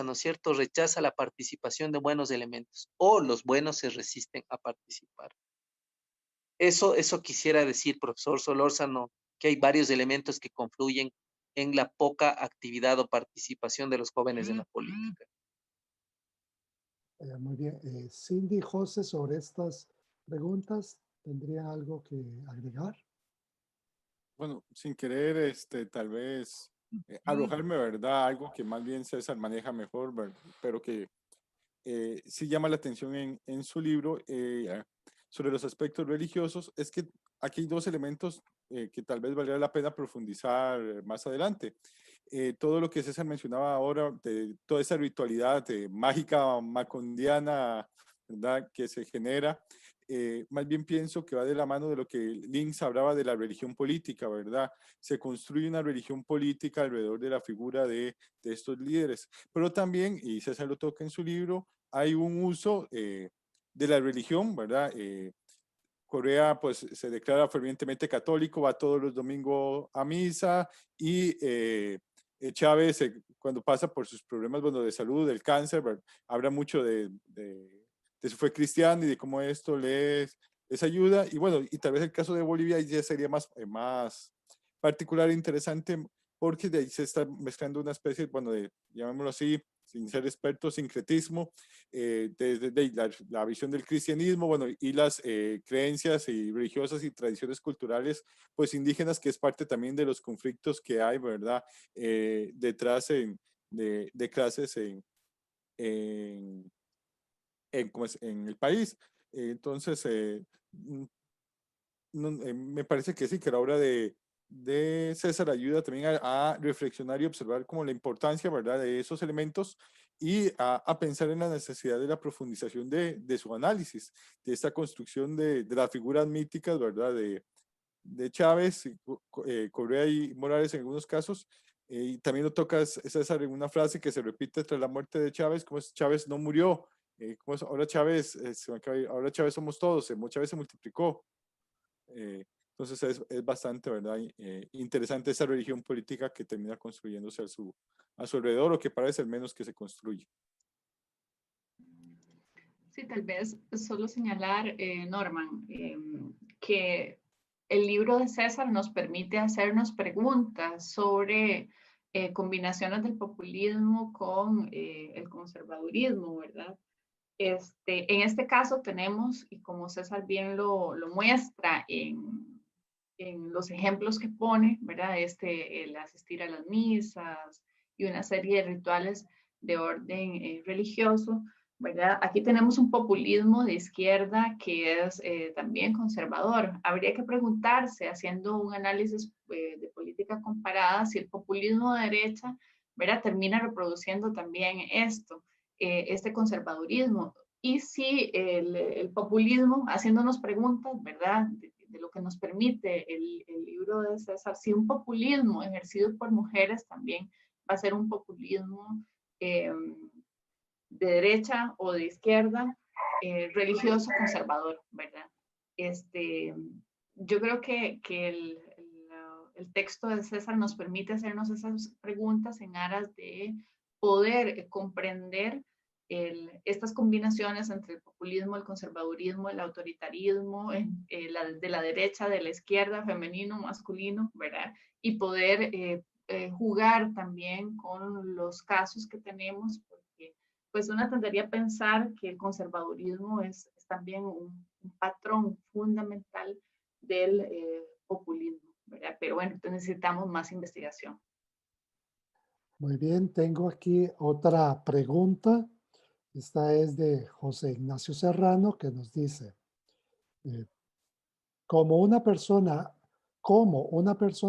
¿no es cierto? Rechaza la participación de buenos elementos o los buenos se resisten a participar. Eso quisiera decir, profesor Solórzano, que hay varios elementos que confluyen en la poca actividad o participación de los jóvenes en la política. Muy bien. Cindy, José, sobre estas preguntas, ¿tendría algo que agregar? Bueno, sin querer, tal vez arrojarme, ¿verdad? Algo que más bien César maneja mejor, pero que sí llama la atención en su libro sobre los aspectos religiosos, es que aquí hay dos elementos que tal vez valdría la pena profundizar más adelante. Todo lo que César mencionaba ahora, de toda esa ritualidad mágica macondiana, ¿verdad? Que se genera, más bien pienso que va de la mano de lo que Linz hablaba de la religión política, ¿verdad? Se construye una religión política alrededor de la figura de estos líderes, pero también, y César lo toca en su libro, hay un uso de la religión, ¿verdad? Correa pues se declara fervientemente católico, va todos los domingos a misa y Chávez cuando pasa por sus problemas bueno, de salud, del cáncer, habla mucho de su fe cristiana y de cómo esto les ayuda. Y bueno, y tal vez el caso de Bolivia ya sería más particular e interesante porque de ahí se está mezclando una especie, bueno, de, llamémoslo así, sin ser experto, sincretismo, desde la visión del cristianismo, bueno, y las creencias y religiosas y tradiciones culturales, pues indígenas, que es parte también de los conflictos que hay, ¿verdad? Detrás de clases en el país. Entonces, me parece que sí, que la obra de César ayuda también a reflexionar y observar como la importancia, ¿verdad?, de esos elementos y a pensar en la necesidad de la profundización de su análisis, de esta construcción de las figuras míticas, ¿verdad?, de Chávez, Correa y Morales en algunos casos. Y también lo toca César en una frase que se repite tras la muerte de Chávez, como es Chávez no murió, como es, ahora Chávez, ahora Chávez somos todos, Chávez se multiplicó. Entonces es bastante, ¿verdad? Interesante esa religión política que termina construyéndose a su alrededor, o que parece al menos que se construye. Sí, tal vez solo señalar, Norman, que el libro de César nos permite hacernos preguntas sobre combinaciones del populismo con el conservadurismo, ¿verdad? En este caso tenemos, y como César bien lo muestra en los ejemplos que pone, ¿verdad? El asistir a las misas y una serie de rituales de orden religioso, ¿verdad? Aquí tenemos un populismo de izquierda que es también conservador. Habría que preguntarse, haciendo un análisis de política comparada, si el populismo de derecha, ¿verdad?, termina reproduciendo también esto, este conservadurismo. Y si el populismo, haciéndonos preguntas, ¿verdad?, de lo que nos permite el libro de César, si un populismo ejercido por mujeres también va a ser un populismo de derecha o de izquierda, religioso conservador, ¿verdad? Yo creo que el texto de César nos permite hacernos esas preguntas en aras de poder comprender estas combinaciones entre el populismo, el conservadurismo, el autoritarismo, de la derecha, de la izquierda, femenino, masculino, ¿verdad? Y poder jugar también con los casos que tenemos, porque pues uno tendería a pensar que el conservadurismo es también un patrón fundamental del populismo, ¿verdad? Pero bueno, necesitamos más investigación. Muy bien, tengo aquí otra pregunta. Esta es de José Ignacio Serrano, que nos dice, como una persona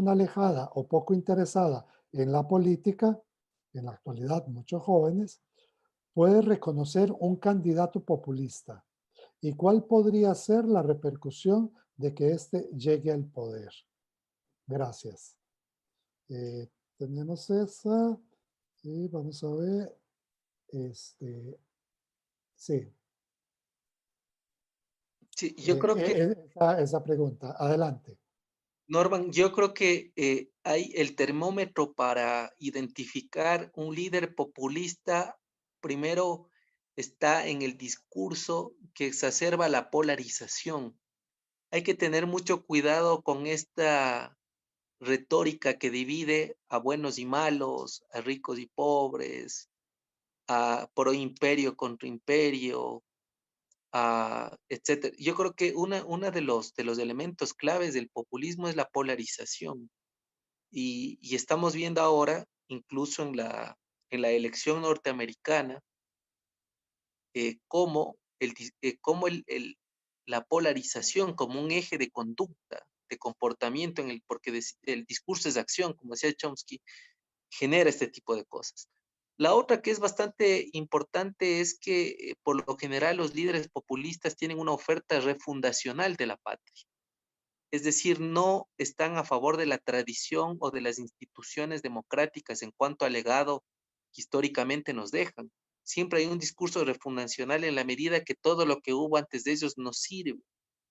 alejada o poco interesada en la política, en la actualidad muchos jóvenes, puede reconocer un candidato populista? ¿Y cuál podría ser la repercusión de que éste llegue al poder? Gracias. Tenemos esa y vamos a ver. Sí, Sí, yo creo que, esa pregunta. Adelante. Norman, yo creo que hay el termómetro para identificar un líder populista. Primero está en el discurso que exacerba la polarización. Hay que tener mucho cuidado con esta retórica que divide a buenos y malos, a ricos y pobres, a pro imperio contra imperio, etcétera. Yo creo que una de los elementos claves del populismo es la polarización. Y estamos viendo ahora, incluso en la elección norteamericana, cómo, la polarización como un eje de conducta, de comportamiento, porque el discurso es acción, como decía Chomsky, genera este tipo de cosas. La otra que es bastante importante es que por lo general los líderes populistas tienen una oferta refundacional de la patria. Es decir, no están a favor de la tradición o de las instituciones democráticas en cuanto al legado que históricamente nos dejan. Siempre hay un discurso refundacional en la medida que todo lo que hubo antes de ellos nos sirve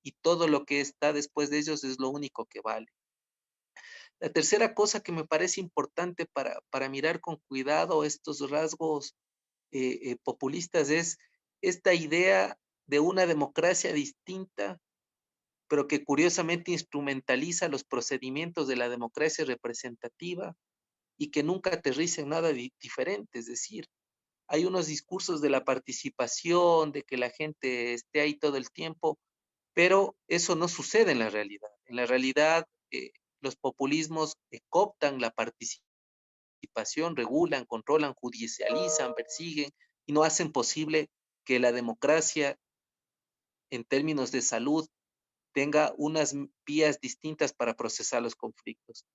y todo lo que está después de ellos es lo único que vale. La tercera cosa que me parece importante para mirar con cuidado estos rasgos populistas es esta idea de una democracia distinta, pero que curiosamente instrumentaliza los procedimientos de la democracia representativa y que nunca aterriza en nada diferente. Es decir, hay unos discursos de la participación, de que la gente esté ahí todo el tiempo, pero eso no sucede en la realidad. En la realidad, los populismos cooptan la participación, regulan, controlan, judicializan, persiguen y no hacen posible que la democracia en términos de salud tenga unas vías distintas para procesar los conflictos.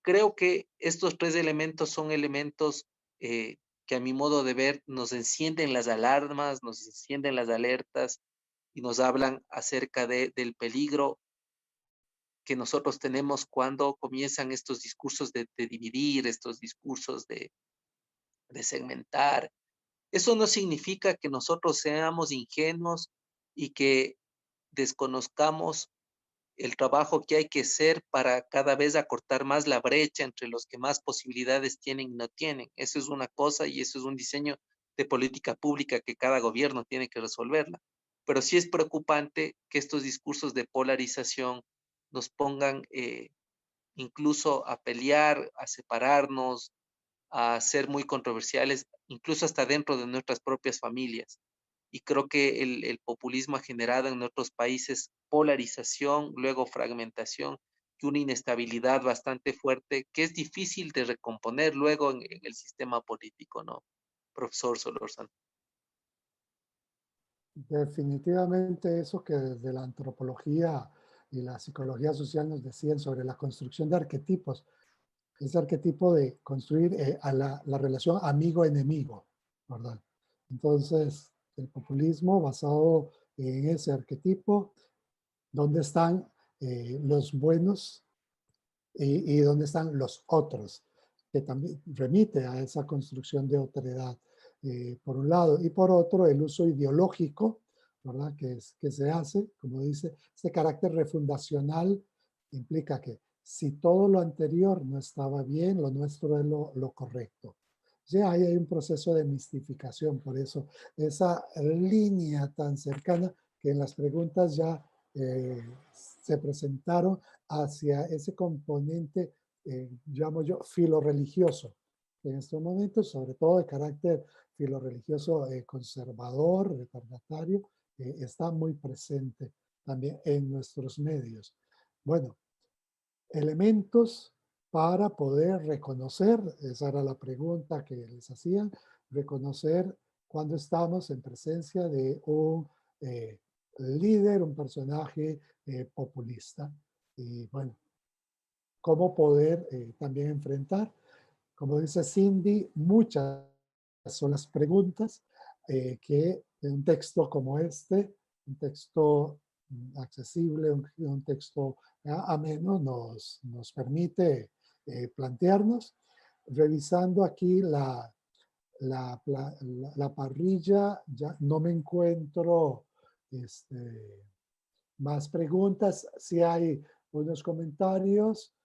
Creo que estos tres elementos son elementos que a mi modo de ver nos encienden las alarmas, nos encienden las alertas y nos hablan acerca del peligro que nosotros tenemos cuando comienzan estos discursos de dividir, estos discursos de segmentar. Eso no significa que nosotros seamos ingenuos y que desconozcamos el trabajo que hay que hacer para cada vez acortar más la brecha entre los que más posibilidades tienen y no tienen. Eso es una cosa y eso es un diseño de política pública que cada gobierno tiene que resolverla. Pero sí es preocupante que estos discursos de polarización nos pongan incluso a pelear, a separarnos, a ser muy controversiales, incluso hasta dentro de nuestras propias familias. Y creo que el populismo ha generado en nuestros países polarización, luego fragmentación y una inestabilidad bastante fuerte que es difícil de recomponer luego en el sistema político, ¿no? Profesor Solórzano. Definitivamente eso que desde la antropología y la psicología social nos decían sobre la construcción de arquetipos, ese arquetipo de construir a la relación amigo-enemigo, ¿verdad? Entonces, el populismo basado en ese arquetipo, ¿dónde están los buenos y dónde están los otros? Que también remite a esa construcción de otredad, por un lado. Y por otro, el uso ideológico, ¿verdad? Que se hace, como dice, este carácter refundacional implica que si todo lo anterior no estaba bien, lo nuestro es lo correcto. Ya ahí hay un proceso de mistificación, por eso esa línea tan cercana que en las preguntas ya se presentaron hacia ese componente, llamo yo, filoreligioso. En estos momentos, sobre todo de carácter filoreligioso conservador, retardatario, está muy presente también en nuestros medios. Bueno, elementos para poder reconocer, esa era la pregunta que les hacían, reconocer cuando estamos en presencia de un líder, un personaje populista. Y bueno, cómo poder también enfrentar, como dice Cindy, muchas son las preguntas que en un texto como este, un texto accesible, un texto ameno, nos permite plantearnos. Revisando aquí la parrilla, ya no me encuentro más preguntas. Si hay unos comentarios,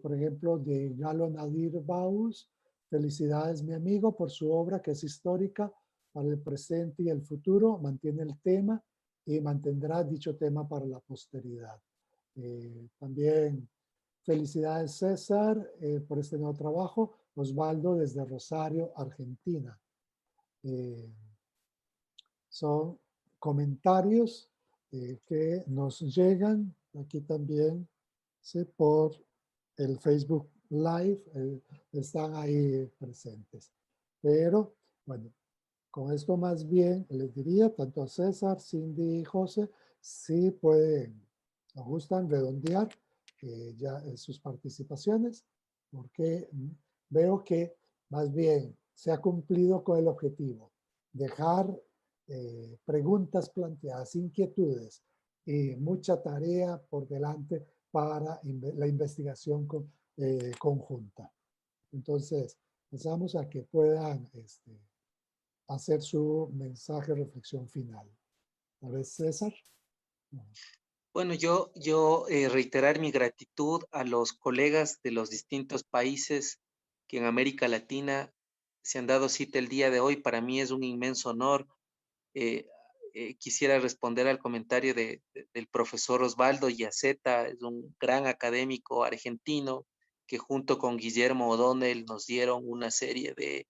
por ejemplo, de Galo Nadir Baus. Felicidades, mi amigo, por su obra que es histórica para el presente y el futuro. Mantiene el tema y mantendrá dicho tema para la posteridad. También felicidades, César, por este nuevo trabajo. Osvaldo desde Rosario, Argentina. Son comentarios que nos llegan aquí también, ¿sí? Por el Facebook Live, están ahí presentes. Pero, bueno, con esto más bien les diría, tanto a César, Cindy y José, si pueden, nos gustan redondear ya sus participaciones, porque veo que más bien se ha cumplido con el objetivo, dejar preguntas planteadas, inquietudes y mucha tarea por delante para la investigación conjunta. Entonces, pensamos a que puedan hacer su mensaje, reflexión final. A ver, César. Bueno, yo reiterar mi gratitud a los colegas de los distintos países que en América Latina se han dado cita el día de hoy. Para mí es un inmenso honor. Quisiera responder al comentario del profesor Osvaldo Yaceta, es un gran académico argentino que junto con Guillermo O'Donnell nos dieron una serie de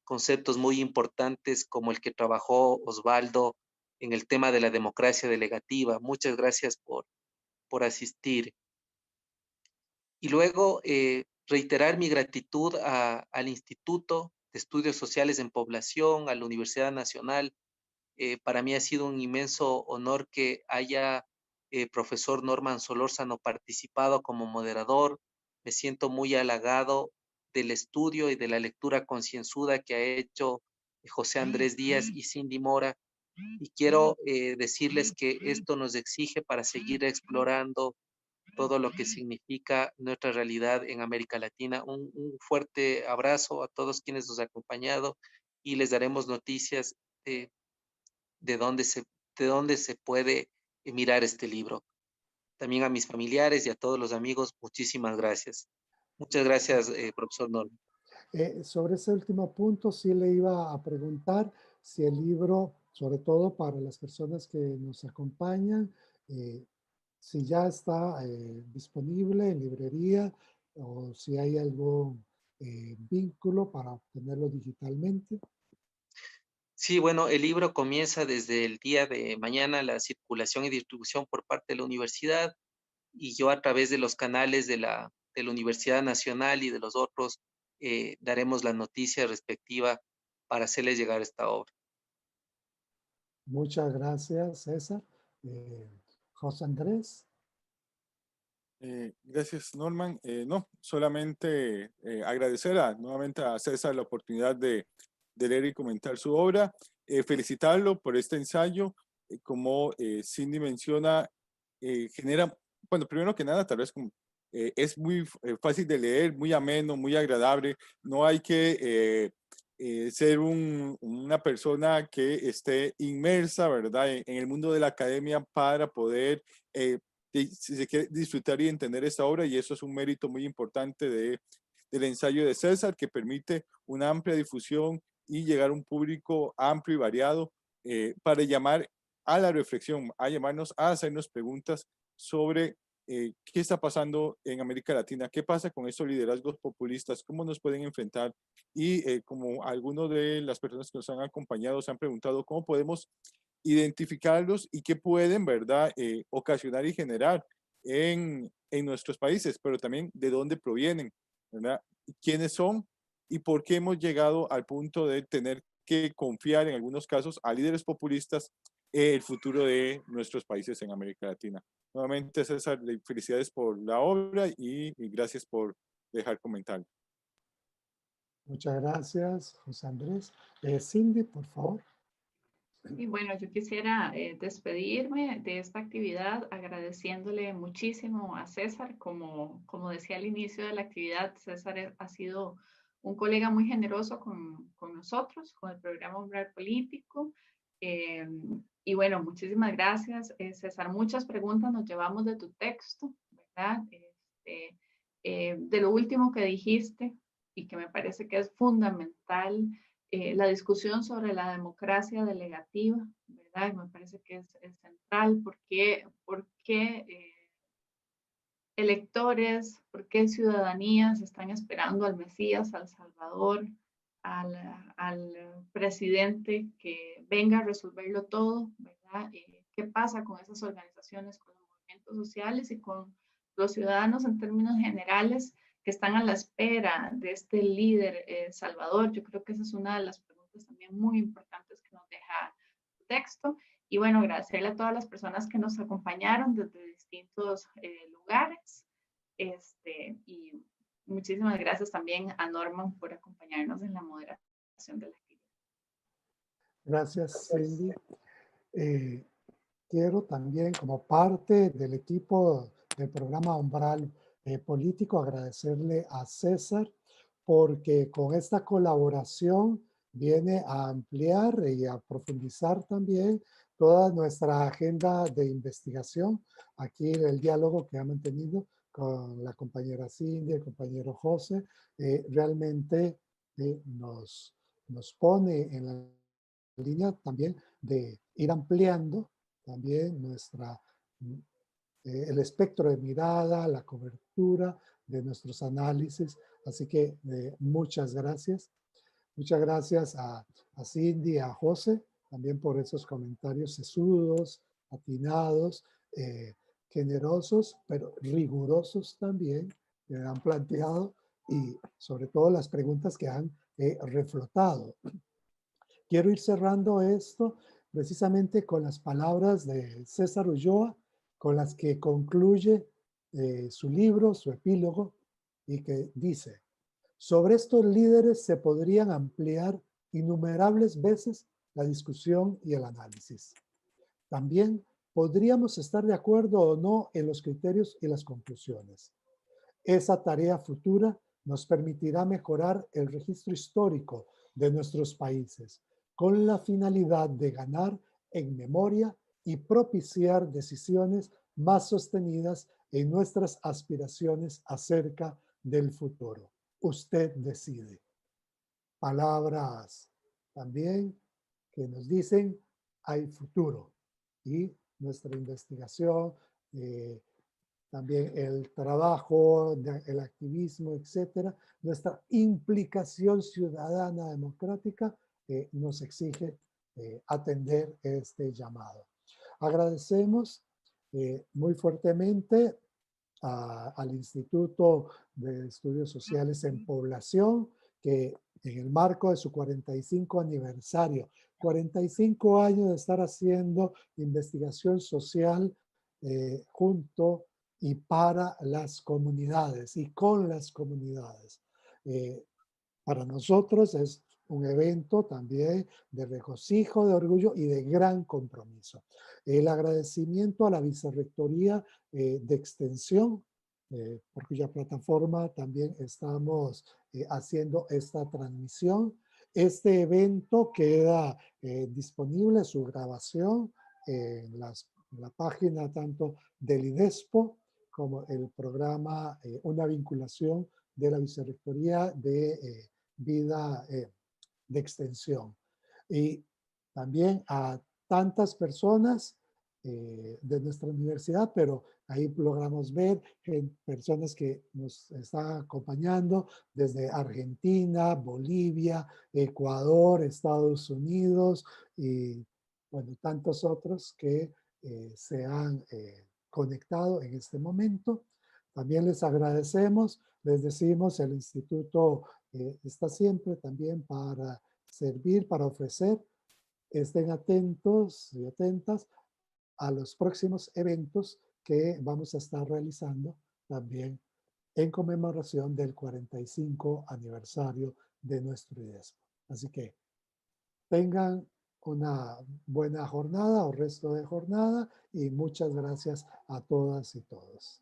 conceptos muy importantes como el que trabajó Osvaldo en el tema de la democracia delegativa. Muchas gracias por asistir. Y luego reiterar mi gratitud al Instituto de Estudios Sociales en Población, a la Universidad Nacional. Para mí ha sido un inmenso honor que haya profesor Norman Solórzano participado como moderador. Me siento muy halagado del estudio y de la lectura concienzuda que ha hecho José Andrés Díaz y Cindy Mora. Y quiero decirles que esto nos exige para seguir explorando todo lo que significa nuestra realidad en América Latina. Un fuerte abrazo a todos quienes nos han acompañado y les daremos noticias de dónde se puede mirar este libro. También a mis familiares y a todos los amigos, muchísimas gracias. Muchas gracias, profesor Norman. Sobre ese último punto, sí le iba a preguntar si el libro, sobre todo para las personas que nos acompañan, si ya está disponible en librería o si hay algún vínculo para obtenerlo digitalmente. Sí, bueno, el libro comienza desde el día de mañana, la circulación y distribución por parte de la universidad, y yo a través de los canales de la Universidad Nacional y de los otros daremos la noticia respectiva para hacerles llegar esta obra. Muchas gracias, César. José Andrés. Gracias, Norman. No, solamente agradecer nuevamente a César la oportunidad de leer y comentar su obra, felicitarlo por este ensayo. Como Cindy menciona, genera, bueno, primero que nada, tal vez es muy fácil de leer, muy ameno, muy agradable. No hay que ser una persona que esté inmersa, ¿verdad?, en el mundo de la academia para poder si se quiere disfrutar y entender esta obra, y eso es un mérito muy importante del ensayo de César, que permite una amplia difusión y llegar a un público amplio y variado para llamar a la reflexión, a llamarnos a hacernos preguntas sobre qué está pasando en América Latina, qué pasa con estos liderazgos populistas, cómo nos pueden enfrentar, y como algunos de las personas que nos han acompañado se han preguntado, cómo podemos identificarlos y qué pueden, ¿verdad?, ocasionar y generar en nuestros países, pero también de dónde provienen, ¿verdad?, quiénes son y por qué hemos llegado al punto de tener que confiar en algunos casos a líderes populistas el futuro de nuestros países en América Latina. Nuevamente, César, felicidades por la obra y gracias por dejar comentarios. Muchas gracias, José Andrés. Cindy, por favor. Y bueno, yo quisiera despedirme de esta actividad agradeciéndole muchísimo a César. Como decía al inicio de la actividad, César ha sido un colega muy generoso con nosotros, con el programa Umbral Político. Y bueno, muchísimas gracias, César. Muchas preguntas nos llevamos de tu texto, ¿verdad? De lo último que dijiste y que me parece que es fundamental, la discusión sobre la democracia delegativa, ¿verdad? Me parece que es central porque electores, por qué ciudadanías están esperando al Mesías, al Salvador, al presidente que venga a resolverlo todo, ¿verdad? ¿Qué pasa con esas organizaciones, con los movimientos sociales y con los ciudadanos en términos generales que están a la espera de este líder Salvador? Yo creo que esa es una de las preguntas también muy importantes que nos deja el texto. Y bueno, agradecerle a todas las personas que nos acompañaron desde distintos lugares. Y muchísimas gracias también a Norman por acompañarnos en la moderación de la actividad. Gracias, Cindy. Quiero también, como parte del equipo del programa Umbral Político, agradecerle a César porque con esta colaboración viene a ampliar y a profundizar también toda nuestra agenda de investigación. Aquí el diálogo que ha mantenido con la compañera Cindy, el compañero José, realmente nos pone en la línea también de ir ampliando también el espectro de mirada, la cobertura de nuestros análisis. Así que muchas gracias. Muchas gracias a Cindy, a José, también por esos comentarios sesudos, atinados, generosos, pero rigurosos también, que han planteado y sobre todo las preguntas que han reflotado. Quiero ir cerrando esto precisamente con las palabras de César Ulloa, con las que concluye su libro, su epílogo, y que dice: sobre estos líderes se podrían ampliar innumerables veces la discusión y el análisis. También podríamos estar de acuerdo o no en los criterios y las conclusiones. Esa tarea futura nos permitirá mejorar el registro histórico de nuestros países, con la finalidad de ganar en memoria y propiciar decisiones más sostenidas en nuestras aspiraciones acerca del futuro. Usted decide. Palabras también que nos dicen hay futuro y nuestra investigación, también el trabajo, el activismo, etcétera, nuestra implicación ciudadana democrática nos exige atender este llamado. Agradecemos muy fuertemente al Instituto de Estudios Sociales en Población, que en el marco de su 45 aniversario, 45 años de estar haciendo investigación social junto y para las comunidades y con las comunidades. Para nosotros es un evento también de regocijo, de orgullo y de gran compromiso. El agradecimiento a la Vicerrectoría de Extensión, por cuya plataforma también estamos haciendo esta transmisión. Este evento queda disponible, su grabación, en la página tanto del IDESPO como el programa Una vinculación de la Vicerrectoría de Vida de Extensión. Y también a tantas personas de nuestra universidad, pero ahí logramos ver personas que nos están acompañando desde Argentina, Bolivia, Ecuador, Estados Unidos y bueno, tantos otros que se han conectado en este momento. También les agradecemos, les decimos, el instituto está siempre también para servir, para ofrecer estén atentos y atentas a los próximos eventos que vamos a estar realizando también en conmemoración del 45 aniversario de nuestro IDESPO. Así que tengan una buena jornada o resto de jornada y muchas gracias a todas y todos.